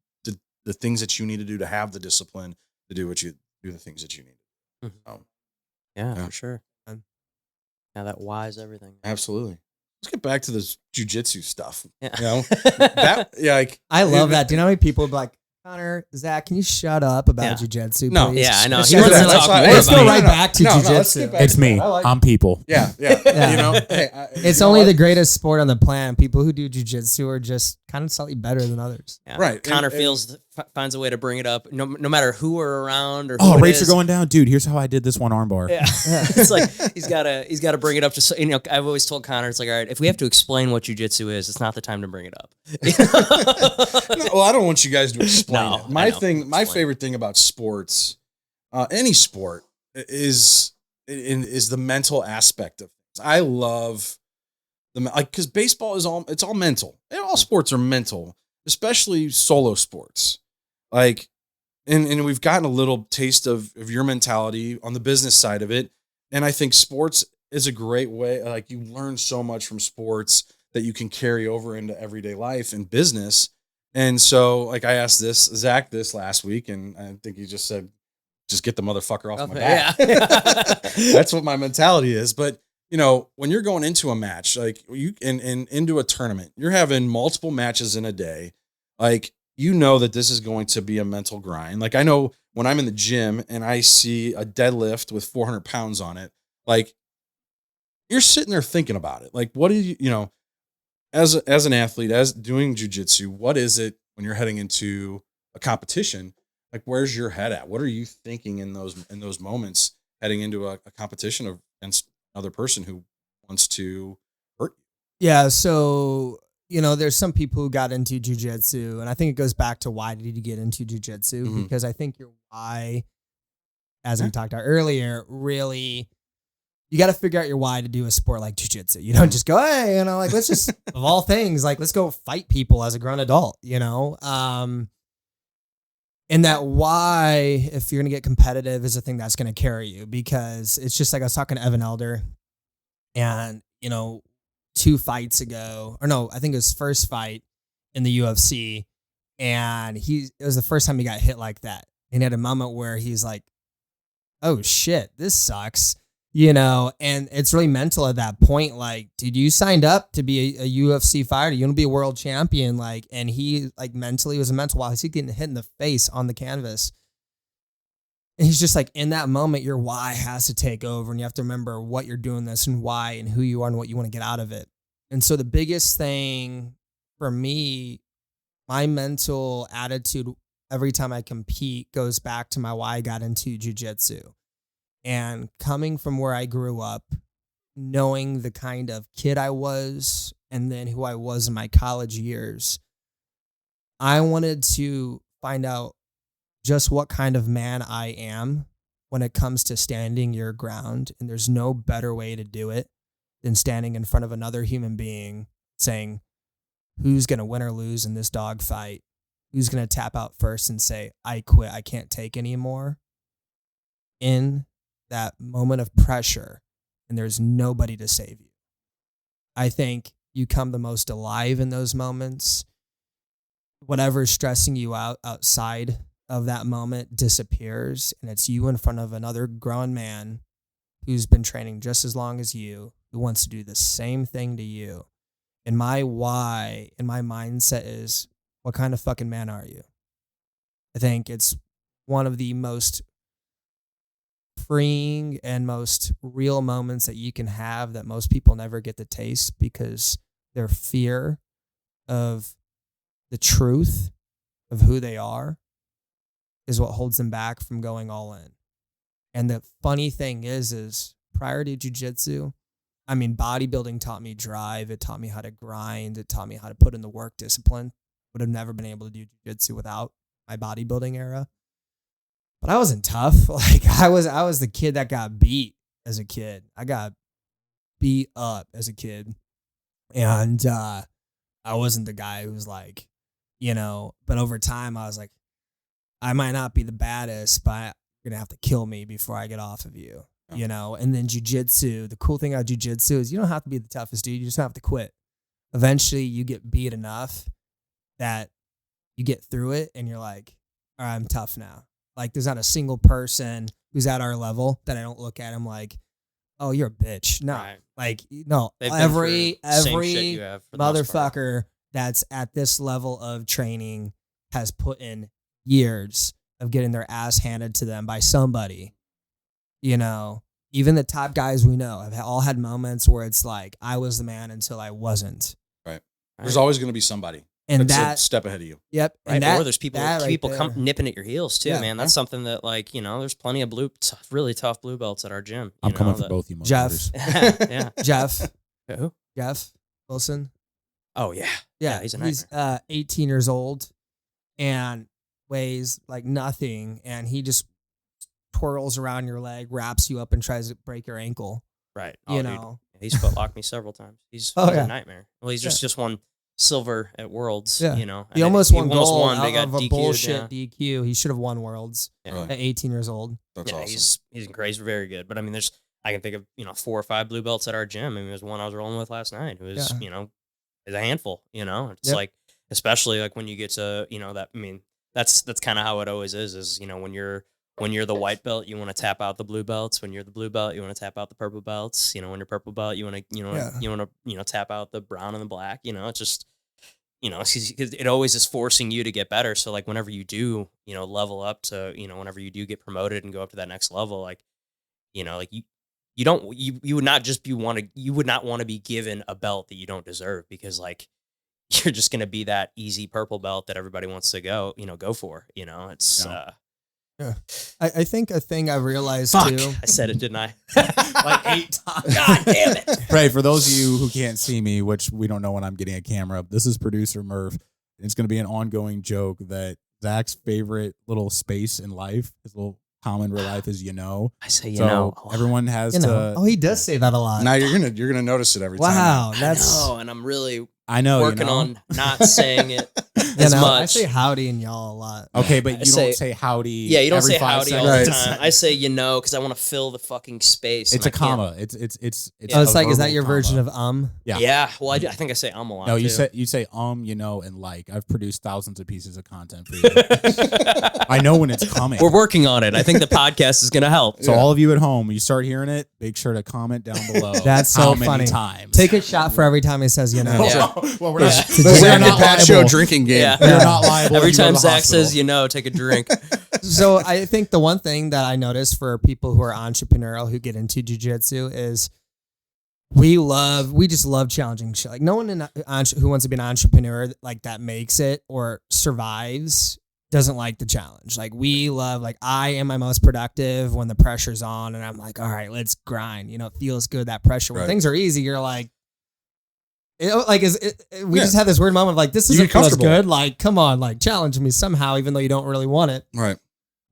the things that you need to do to have the discipline to do the things that you need. Mhm. Yeah. For sure. Yeah, that why is everything. Absolutely. Let's get back to this jujitsu stuff. Yeah. I love that. Do you know how many people would be like, Connor, Zach, can you shut up about jujitsu? No. please? Yeah, I know. Let's He go wants to talk more let's go about right it. back to let's get jujitsu. back It's to me. that. I like I'm people. Yeah. Yeah. Hey, It's only the greatest sport on the planet. People who do jujitsu are just kind of slightly better than others. Yeah. Right. Connor And- finds a way to bring it up, no matter who are around or Oh, who it rates are is. going down, dude. Here's how I did this one armbar. Yeah. It's like he's got to bring it up to. I've always told Connor, it's like, all right, if we have to explain what jujitsu is, it's not the time to bring it up. Well, I don't want you guys to explain No, it. I know. My Explain. favorite thing about sports, any sport, is the mental aspect of things. I love because baseball is all mental. And all sports are mental, especially solo sports. Like, and we've gotten a little taste of your mentality on the business side of it. And I think sports is a great way. Like, you learn so much from sports that you can carry over into everyday life and business. And so, like, I asked Zach this last week, and I think he just said, just get the motherfucker off my back. Yeah. That's what my mentality is. But, when you're going into a match, like and into a tournament, you're having multiple matches in a day. Like, that this is going to be a mental grind. Like, I know when I'm in the gym and I see a deadlift with 400 pounds on it, like, you're sitting there thinking about it. Like, what do you, as an athlete, as doing jujitsu, what is it when you're heading into a competition? Like, where's your head at? What are you thinking in those moments heading into a competition against another person who wants to hurt you? Yeah, so there's some people who got into jujitsu, and I think it goes back to why did you get into jujitsu? Mhm. Because I think your why, as we talked about earlier, really, you got to figure out your why to do a sport like jujitsu. You don't just go, hey, like, let's just, of all things, like, let's go fight people as a grown adult, And that why, if you're going to get competitive, is the thing that's going to carry you, because it's just like I was talking to Evan Elder, and, 2 fights ago, or no, I think it was first fight in the UFC, and it was the first time he got hit like that. And he had a moment where he's like, oh shit, this sucks, and it's really mental at that point. Like, dude, you signed up to be a UFC fighter. You want to be a world champion. Like, and he, like, mentally, it was a mental while he's getting hit in the face on the canvas. And he's just like, in that moment, your why has to take over, and you have to remember what you're doing this and why and who you are and what you want to get out of it. And so the biggest thing for me, my mental attitude every time I compete goes back to my why I got into jiu-jitsu. And coming from where I grew up, knowing the kind of kid I was and then who I was in my college years, I wanted to find out just what kind of man I am when it comes to standing your ground. And there's no better way to do it than standing in front of another human being saying, who's going to win or lose in this dog fight? Who's going to tap out first and say, I quit, I can't take anymore? In that moment of pressure, and there's nobody to save you. I think you come the most alive in those moments. Whatever's stressing you out outside of that moment disappears, and it's you in front of another grown man who's been training just as long as you, who wants to do the same thing to you. And my why and my mindset is, what kind of fucking man are you? I think it's one of the most freeing and most real moments that you can have that most people never get to taste, because their fear of the truth of who they are is what holds them back from going all in. And the funny thing is prior to jiu-jitsu, I mean, bodybuilding taught me drive. It taught me how to grind. It taught me how to put in the work discipline. Would have never been able to do jiu-jitsu without my bodybuilding era. but I wasn't tough. Like I was the kid that got beat as a kid. I got beat up as a kid. And I wasn't the guy who was like, but over time I was like, I might not be the baddest, but you're going to have to kill me before I get off of you, And then jujitsu, the cool thing about jujitsu is you don't have to be the toughest dude. You just have to quit. Eventually you get beat enough that you get through it and you're like, all right, I'm tough now. Like there's not a single person who's at our level that I don't look at him like, oh, you're a bitch. No, Right. like no, They've every been through the same shit you have for the most part. motherfucker that's at this level of training has put in years of getting their ass handed to them by somebody. Even the top guys we know have all had moments where it's like I was the man until I wasn't. Right. There's always going to be somebody And that's that a step ahead of you. Yep. Right, And that, or there's people right come there. nipping at your heels too, Yeah. man. That's something that there's plenty of really tough blue belts at our gym. I'm coming for both you Jeff. motherfuckers. Yeah. Jeff Who? Wilson. Oh yeah. Yeah, he's a nightmare. 18 years old and weighs like nothing, and he just twirls around your leg, wraps you up, and tries to break your ankle. Right. You Dude. know, He's foot locked me several times. He's a nightmare. Well, he's just won silver at Worlds. Yeah. And he almost won he gold but he got out of a DQ'd, bullshit yeah. DQ. He should have won Worlds Yeah. at 18 years old. That's Yeah, awesome. he's great. He's very good. But I mean, I can think of 4 or 5 blue belts at our gym. I mean, there's one I was rolling with last night who is, is a handful. It's Yep. like, especially like when you get to, that. I mean, that's kind of how it always is when you're the white belt, you want to tap out the blue belts. When you're the blue belt, you want to tap out the purple belts. When you're purple belt, you want to tap out the brown and the black. It's just. Because it always is forcing you to get better. So like whenever you do, level up to, whenever you do get promoted and go up to that next level, like, like you would not want to be given a belt that you don't deserve, because like you're just going to be that easy purple belt that everybody wants to go for, it's, Yeah. I think a thing I realized fuck, too. I said it, didn't I? Like 8 times. God damn it. Right, for those of you who can't see me, which we don't know when I'm getting a camera up, this is producer Murph. It's going to be an ongoing joke that Zach's favorite little space in life, his little common real life is I say so everyone has to. Oh, he does say that a lot. Now you're gonna notice it every time. Wow, I that's know, and I'm really I know working you know? on not saying it as much. I say howdy and y'all a lot. Okay, but you say- don't say howdy. Yeah, you don't every say 5 howdy all seconds. the time. I say because I want to fill the fucking space. It's and a I can't. comma. It's Oh, it's like, is that verbal your comma. version of Yeah. Yeah, well, I think I say a lot. No, you too. say and like. I've produced thousands of pieces of content for you. I know when it's coming. We're working on it. I think the podcast is going to help. So all of you at home, when you start hearing it, make sure to comment down below. That's how so many funny. times. Take a shot for every time he says, Yeah. well, we're Yeah. not. It's The We're Zach not and Pat Show liable. drinking game. Yeah. You're not liable. Every if you go to time the Zach hospital. says, take a drink. So I think the one thing that I noticed for people who are entrepreneurial who get into jiu-jitsu is we just love challenging shit. Like no one who wants to be an entrepreneur like that makes it or survives doesn't like the challenge. Like we love, like I am my most productive when the pressure's on and I'm like, all right, let's grind. It feels good, that pressure. When Right. things are easy, you're like, we just had this weird moment of like, this You isn't get feels comfortable. good. Like, come on, like challenge me somehow, even though you don't really want it. Right.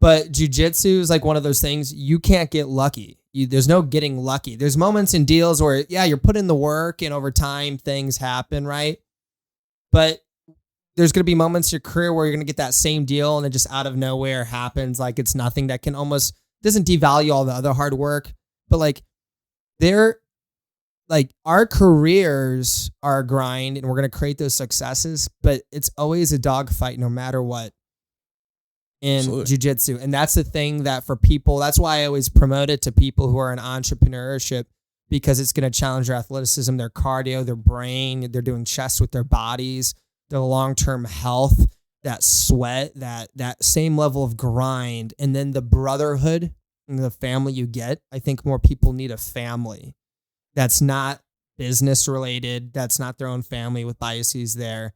But jiu-jitsu is like one of those things you can't get lucky. There's no getting lucky. There's moments in deals where, yeah, you're putting the work and over time things happen, right? But there's going to be moments in your career where you're going to get that same deal and it just out of nowhere happens. Like it's nothing that can almost, doesn't devalue all the other hard work. But like our careers are a grind and we're going to create those successes, but it's always a dogfight no matter what. In Absolutely. jiu-jitsu. And that's the thing that for people, that's why I always promote it to people who are in entrepreneurship, because it's going to challenge their athleticism, their cardio, their brain. They're doing chess with their bodies, their long-term health, that sweat, that same level of grind. And then the brotherhood and the family you get. I think more people need a family that's not business related. That's not their own family with biases there.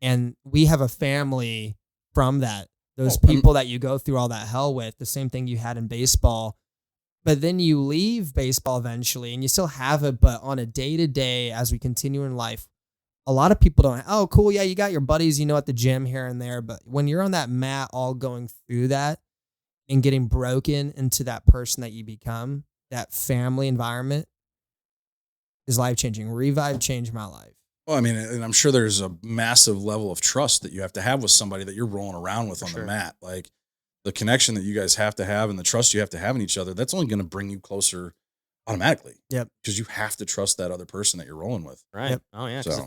And we have a family from that. Those people that you go through all that hell with, the same thing you had in baseball. But then you leave baseball eventually and you still have it, but on a day-to-day as we continue in life, a lot of people don't, oh, cool, yeah, you got your buddies, at the gym here and there. But when you're on that mat all going through that, and getting broken into that person that you become, that family environment is life-changing. Revive changed my life. Well, I mean, and I'm sure there's a massive level of trust that you have to have with somebody that you're rolling around with on the mat. Like the connection that you guys have to have and the trust you have to have in each other, that's only going to bring you closer automatically. Yep. Because you have to trust that other person that you're rolling with. Right. Yep. Oh yeah. So.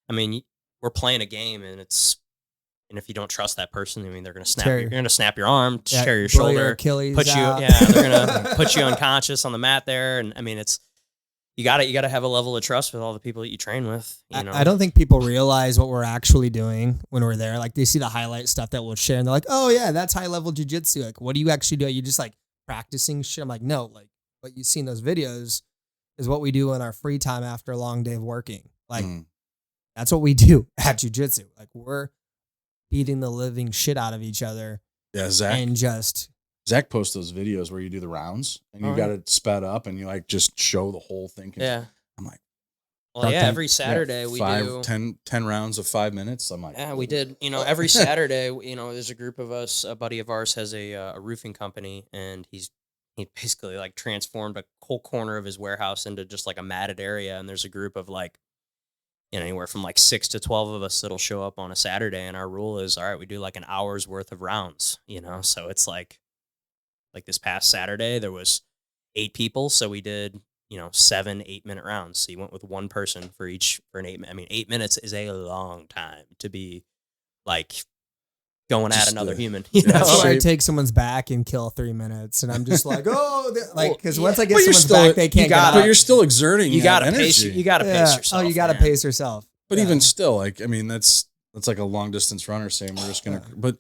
I mean, we're playing a game, and if you don't trust that person, I mean, they're going to snap. Tear- You're going to snap your arm, Yeah, tear your blow your shoulder, Achilles put you. out. Yeah, they're going to put you unconscious on the mat there, and I mean, it's you got to have a level of trust with all the people that you train with. You know, I don't think people realize what we're actually doing when we're there. Like they see the highlight stuff that we'll share, and they're like, "Oh yeah, that's high level jujitsu." Like, what do you actually do? Are you just like practicing shit? I'm like, no. Like what you see in those videos is what we do in our free time after a long day of working. Like that's what we do at jujitsu. Like we're beating the living shit out of each other. Yeah, Zach. And Zach posts those videos where you do the rounds and you got it sped up and you like just show the whole thing. Yeah. I'm like, well, yeah, every Saturday we do 10 rounds of 5 minutes. I'm like, yeah, we did. You know, every Saturday, you know, there's a group of us. A buddy of ours has a roofing company, and he basically like transformed a whole corner of his warehouse into just like a matted area. And there's a group of like, you know, anywhere from like 6 to 12 of us that'll show up on a Saturday, and our rule is, all right, we do like an hour's worth of rounds. You know, so it's like this past Saturday there was 8 people, so we did 7 8-minute rounds. So you went with one person for an 8 minute. I mean, 8 minutes is a long time to be like going just at another human. That's why I take someone's back and kill 3 minutes, and I'm just like, because once I get someone's back, they can't get up. But you're still exerting. You got to energy. pace. You got to pace yourself. Oh, you got to pace yourself. But even still, like, I mean, that's like a long distance runner saying we're just gonna, but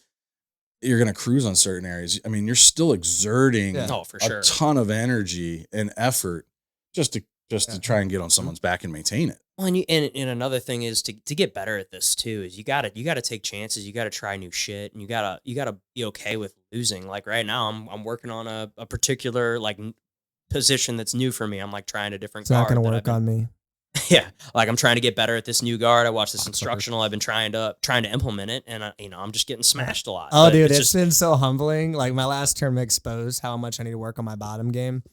you're gonna cruise on certain areas. I mean, you're still exerting for sure. a ton of energy and effort just to try and get on someone's back and maintain it. Well, and another thing is to get better at this too is you gotta take chances. You gotta try new shit, and you gotta be okay with losing. Like right now, I'm working on a particular like position that's new for me. I'm like trying a different. It's not gonna work on me. Yeah, like I'm trying to get better at this new guard. I watched this instructional. I've been trying to implement it, and I'm just getting smashed a lot. Oh, dude, it's been so humbling. Like my last term exposed how much I need to work on my bottom game.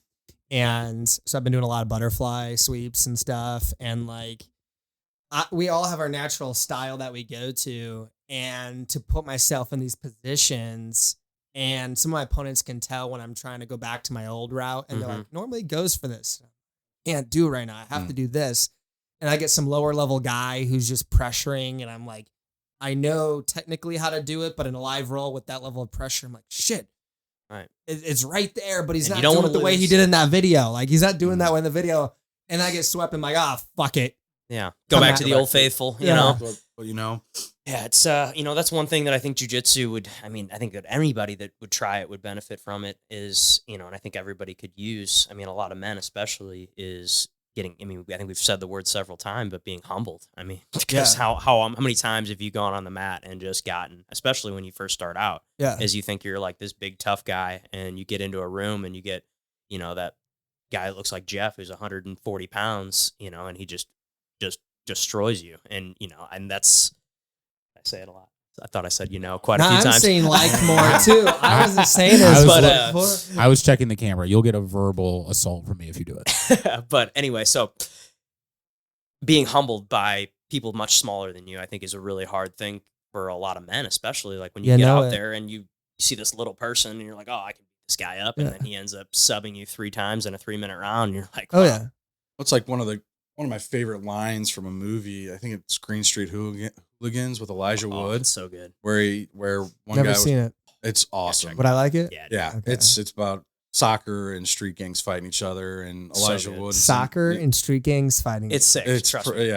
And so I've been doing a lot of butterfly sweeps and stuff. And like, we all have our natural style that we go to. And to put myself in these positions, and some of my opponents can tell when I'm trying to go back to my old route. And they're like, normally it goes for this. Can't do it right now. I have to do this. And I get some lower level guy who's just pressuring. And I'm like, I know technically how to do it, but in a live roll with that level of pressure, I'm like, shit. Right. It's right there, but he's not doing it the way he did in that video. Like he's not doing that way in the video. And I get swept and I'm like, fuck it. Yeah. Go back to the old faithful, you know? Well, yeah, it's, that's one thing that I think jujitsu would, I think that anybody that would try it would benefit from it is, and I think everybody could use, a lot of men especially is getting, I think we've said the word several times, but being humbled. Because how many times have you gone on the mat and just gotten, especially when you first start out, as you think you're like this big tough guy, and you get into a room and you get, that guy that looks like Jeff who's 140 pounds, and he just destroys you. And, and that's, I say it a lot. I thought I said, quite a few times. I'm saying like more too. I wasn't saying this, but I was checking the camera. You'll get a verbal assault from me if you do it. But anyway, so being humbled by people much smaller than you, I think is a really hard thing for a lot of men, especially like when you get out there and you see this little person and you're like, oh, I can beat this guy up. And then he ends up subbing you 3 times in a 3-minute round. And you're like, wow. Oh yeah. It's like one of my favorite lines from a movie. I think it's Green Street Hooligans with Elijah Wood. It's so good. Where one Never guy seen it. It's awesome. Would I like it? Yeah. Okay. It's about soccer and street gangs fighting each other, and Elijah Wood. Soccer and street gangs fighting. It's sick.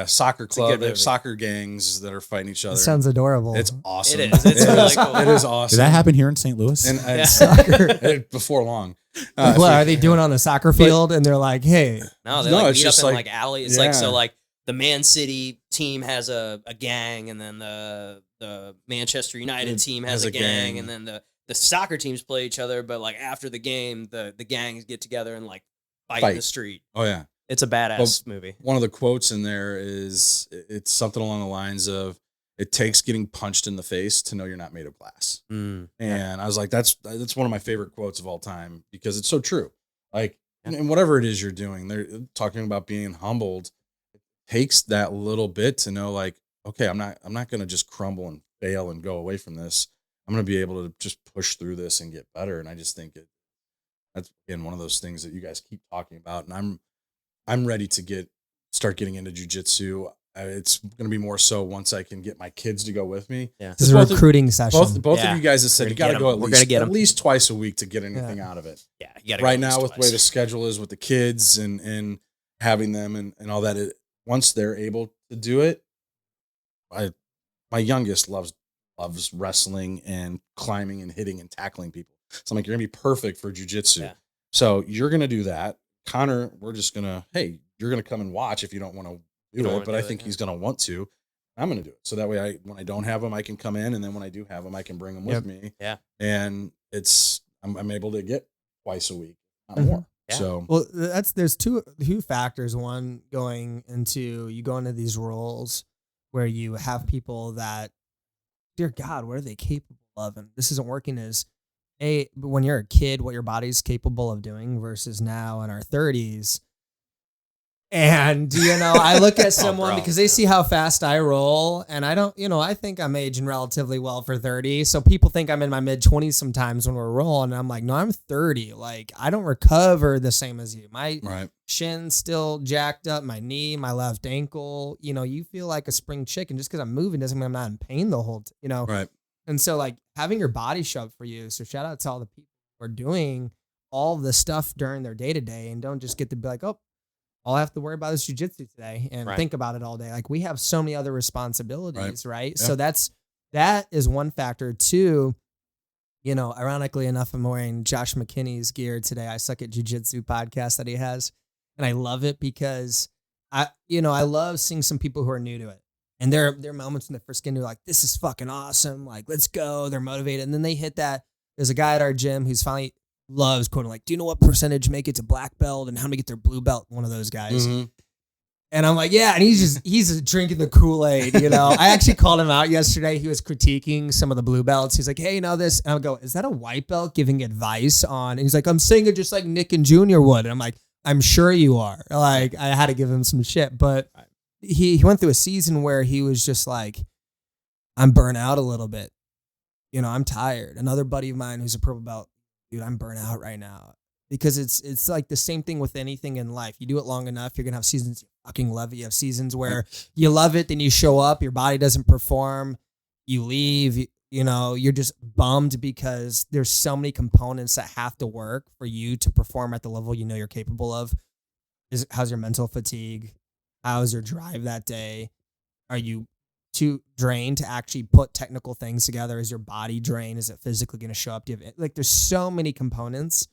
Soccer club. They have soccer gangs that are fighting each other. That sounds adorable. It's awesome. It is. It's really cool. It is awesome. Did that happen here in St. Louis? And soccer before long. What are they doing on the soccer field? And they're like, hey. No, they meet up in like alley. It's like, so like the Man City team has a gang, and then the Manchester United team has a gang, and then the soccer teams play each other, but like after the game, the gangs get together and like fight in the street. Oh yeah. It's a badass movie. One of the quotes in there is, it's something along the lines of, it takes getting punched in the face to know you're not made of glass. Mm, And I was like, that's one of my favorite quotes of all time because it's so true. Like, Yeah. and whatever it is you're doing, they're talking about being humbled. It takes that little bit to know, like, okay, I'm not going to just crumble and fail and go away from this. I'm going to be able to just push through this and get better. And I just think that's again one of those things that you guys keep talking about. And I'm ready to start getting into jujitsu. It's going to be more so once I can get my kids to go with me. Yeah. This is a recruiting session. Both Yeah. of you guys have said We're you gonna got to get go 'em. at least twice a week to get anything out of it. Yeah. You gotta Right go at now, least with the way the twice. schedule is with the kids and having them and all that, once they're able to do it, my youngest loves wrestling and climbing and hitting and tackling people. So I'm like, you're gonna be perfect for jujitsu. Yeah. So you're gonna do that. Connor, we're just gonna, hey, you're gonna come and watch if you don't want to do it, but I think he's gonna want to. I'm gonna do it. So that way, when I don't have him, I can come in, and then when I do have him, I can bring him with me. Yeah. And I'm able to get twice a week, not Mhm. more. Yeah. So Well, there's two factors. One, you go into these roles where you have people that, dear God, what are they capable of? And this isn't working as when you're a kid, what your body's capable of doing versus now in our 30s. And, I look at someone bro, because they see how fast I roll, and I don't, I think I'm aging relatively well for 30. So people think I'm in my mid 20s sometimes when we're rolling. And I'm like, no, I'm 30. Like, I don't recover the same as you. My right, shin's still jacked up, my knee, my left ankle. You feel like a spring chicken. Just because I'm moving doesn't mean I'm not in pain the whole right, And so, like, having your body show up for you. So shout out to all the people who are doing all the stuff during their day-to-day and don't just get to be like, oh, all I have to worry about is jujitsu today and Right. think about it all day. Like, we have so many other responsibilities, right? Yeah. So that is one factor. Two, ironically enough, I'm wearing Josh McKinney's gear today. I Suck at Jiu-Jitsu podcast that he has. And I love it because I love seeing some people who are new to it. And there are moments when they first get into like, this is fucking awesome. Like, let's go. They're motivated. And then they hit that. There's a guy at our gym who's finally loves quoting like, do you know what percentage make it to black belt and how many get their blue belt? One of those guys. Mhm. And I'm like, yeah. And he's drinking the Kool-Aid, I actually called him out yesterday. He was critiquing some of the blue belts. He's like, hey, this. And I'll go, is that a white belt giving advice on? And he's like, I'm saying it just like Nick and Junior would. And I'm like, I'm sure you are. Like, I had to give him some shit. But he went through a season where he was just like, I'm burnt out a little bit. I'm tired. Another buddy of mine who's a purple belt, dude, I'm burnt out right now. Because it's like the same thing with anything in life. You do it long enough, you're going to have seasons you fucking love it. You have seasons where you love it, then you show up, your body doesn't perform, you leave, you're just bummed because there's so many components that have to work for you to perform at the level you're capable of. How's your mental fatigue? How's your drive that day? Are you too drained to actually put technical things together? Is your body drained? Is it physically going to show up? There's so many components.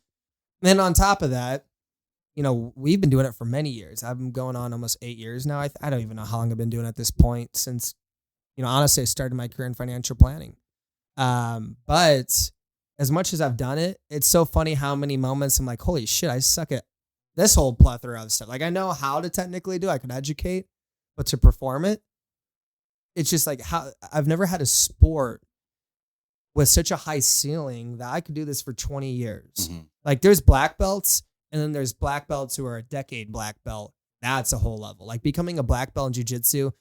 And then on top of that, we've been doing it for many years. I've been going on almost 8 years now. I don't even know how long I've been doing it at this point since, honestly, I started my career in financial planning. But as much as I've done it, it's so funny how many moments I'm like, holy shit, I suck at this whole plethora of stuff. Like, I know how to technically do it. I can educate, but to perform it, it's just like how I've never had a sport with such a high ceiling that I could do this for 20 years. Mhm. Like, there's black belts, and then there's black belts who are a decade black belt. That's a whole level. Like, becoming a black belt in jiu-jitsu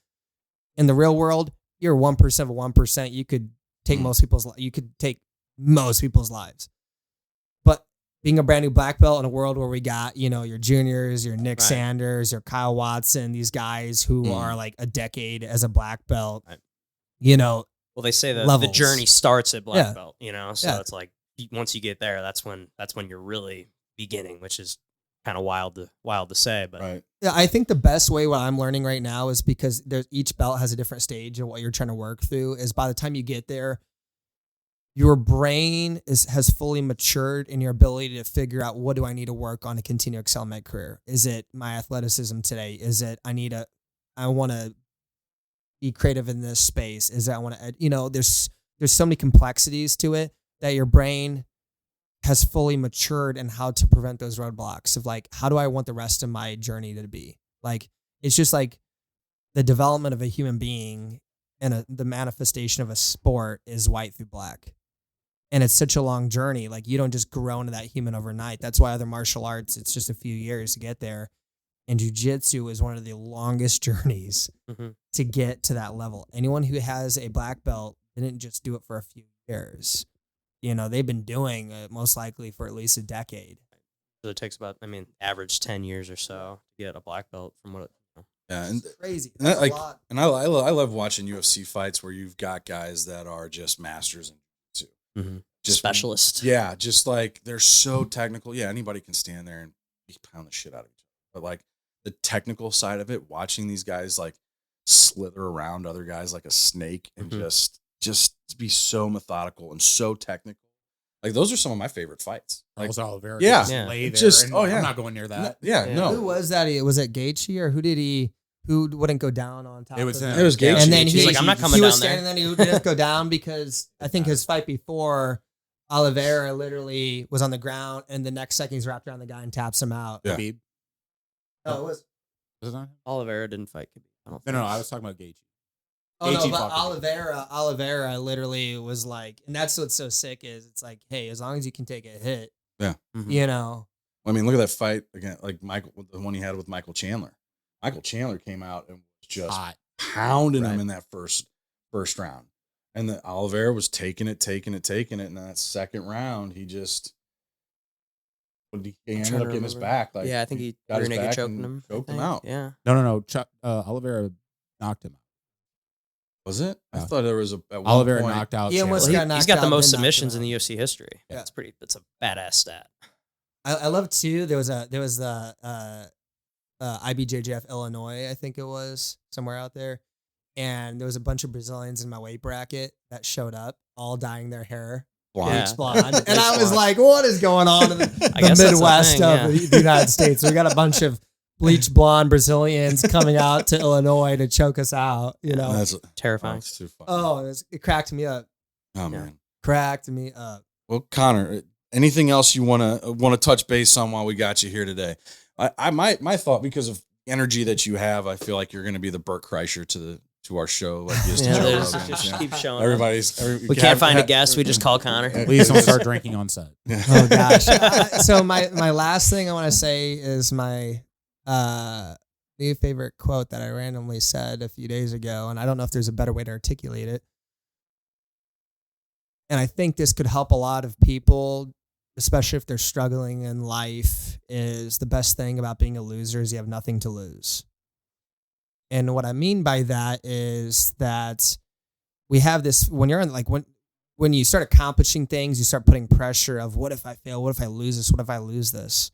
in the real world, you're 1% of 1%. You could take most people's lives. But being a brand new black belt in a world where we got, your juniors, your Nick Right. Sanders, your Kyle Watson, these guys who are like a decade as a black belt, Right. Well, they say that the levels. journey starts at black Yeah. belt, so Yeah. it's like once you get there, that's when you're really beginning, which is kind of wild to say, but Right. Yeah, I think the best way what I'm learning right now is because each belt has a different stage of what you're trying to work through. Is by the time you get there, your brain has fully matured in your ability to figure out what do I need to work on to continue to excel in my career. Is it my athleticism today? Is it I want to be creative in this space? Is that I want to there's so many complexities to it that your brain has fully matured in how to prevent those roadblocks of like, how do I want the rest of my journey to be? Like, it's just like the development of a human being and the manifestation of a sport is white through black. And it's such a long journey. Like, you don't just grow into that human overnight. That's why other martial arts, it's just a few years to get there. And jiu-jitsu is one of the longest journeys to get to that level. Anyone who has a black belt didn't just do it for a few years. You know, they've been doing it most likely for at least a decade. So it takes about, average 10 years or so to get a black belt from what it, Yeah, and It's crazy. and That's I, a like, lot. and I love watching UFC fights where you've got guys that are just masters in jiu-jitsu. Just specialist. Yeah, just like they're so technical. Yeah, anybody can stand there and pound the shit out of each other. But like the technical side of it, watching these guys like slither around other guys like a snake and just be so methodical and so technical. Like those are some of my favorite fights. Like, Oliveira. yeah. Just lay there. Just- and oh, yeah. I'm not going near that. Yeah, No. Who was that? Was it Gaethje, or who wouldn't go down on top? It was of him. It was Gaethje. And then He's like, I'm not coming he was down there. standing there and he didn't go down because I think his fight before, Oliveira literally was on the ground and the next second he's wrapped around the guy and taps him out. Yeah. Khabib. Oh, it was. Was it not him? Oliveira didn't fight Khabib. I don't think. No, I was talking about Gaethje. Oh no, Gaethje but fought Khabib. Oliveira literally was like, and that's what's so sick is it's like, hey, as long as you can take a hit, you know. I mean, look at that fight again, like the one he had with Michael Chandler. Michael Chandler came out and was just Hot. pounding him in that first round. And then Oliveira was taking it. And in that second round, he ended up getting his back. Like, I think he got his rear naked back choked and him. I choked him think. out. Yeah. No. Oliveira knocked him out. Was it? I Yeah. thought there was at one Oliveira point, knocked out. He almost Chandler. got knocked He's got the out, most then knocked him submissions in out. the UFC history. Yeah. That's a badass stat. I love too. There was the IBJJF Illinois, I think it was somewhere out there, and there was a bunch of Brazilians in my weight bracket that showed up, all dyeing their hair blonde. Yeah. blonde, and I was like, "What is going on in the guess that's the Midwest thing, of the United States? We got a bunch of bleach blonde Brazilians coming out to Illinois to choke us out." You know? That's Terrifying. That's too funny. Oh, it cracked me up. Oh man. Cracked me up. Well, Connor, anything else you want to touch base on while we got you here today? My thought, because of energy that you have, I feel like you're going to be the Burt Kreischer to our show. Like you used to Yeah, Joe there's Rogan, just yeah. keep showing. Everybody's. We can't find a guest. We just call Connor. Please don't start drinking on set. Oh gosh. So my last thing I want to say is my new favorite quote that I randomly said a few days ago, and I don't know if there's a better way to articulate it. And I think this could help a lot of people, especially if they're struggling in life, is the best thing about being a loser is you have nothing to lose. And what I mean by that is that we have this, when you're in, like, when you start accomplishing things, you start putting pressure of what if I fail? What if I lose this? What if I lose this?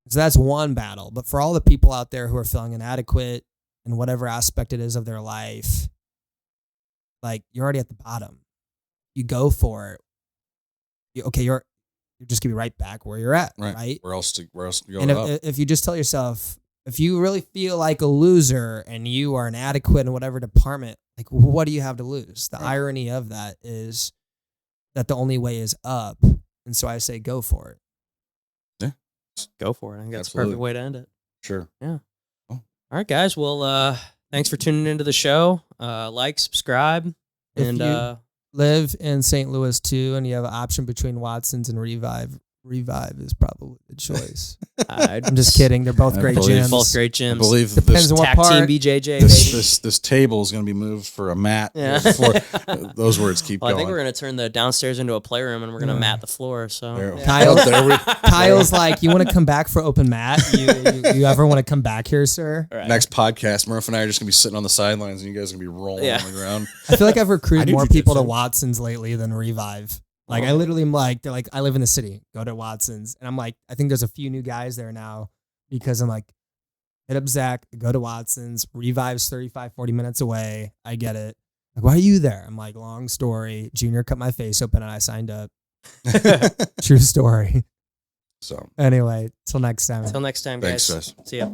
So that's one battle. But for all the people out there who are feeling inadequate in whatever aspect it is of their life, like, you're already at the bottom. You go for it. You're just gonna be right back where you're at, right? Where else to go And up? if you just tell yourself, if you really feel like a loser and you are inadequate in whatever department, like, what do you have to lose? The irony of that is that the only way is up. And so I say, go for it. Go for it. I think that's Absolutely. a perfect way to end it. Sure. Yeah. All right, guys. Well, thanks for tuning into the show. Like, subscribe, If and you live in St. Louis too, and you have an option between Watson's and Revive is probably the choice. I'm just kidding. They're both I great believe- gyms. both great gyms. I believe Depends this on what Tag team part. BJJ. baby. this table is going to be moved for a mat. Yeah. Before those words keep Well, I going. think we're gonna turn the downstairs into a playroom, and we're gonna mat the floor. So There- Kyle- there we- Kyle's like, you want to come back for open mat? You ever want to come back here, sir? All right. Next podcast, Murph and I are just going to be sitting on the sidelines, and you guys are going to be rolling Yeah. on the ground. I feel like I've I recruited do more people to jujitsu. Watson's lately than Revive. Like, I literally am like, they're like, I live in the city, go to Watson's. And I'm like, I think there's a few new guys there now because I'm like, hit up Zach, go to Watson's. Revive's 35, 40 minutes away. I get it. Like, why are you there? I'm like, long story. Junior cut my face open and I signed up. True story. So Anyway, till next time. Until next time, thanks, guys. guys. See ya.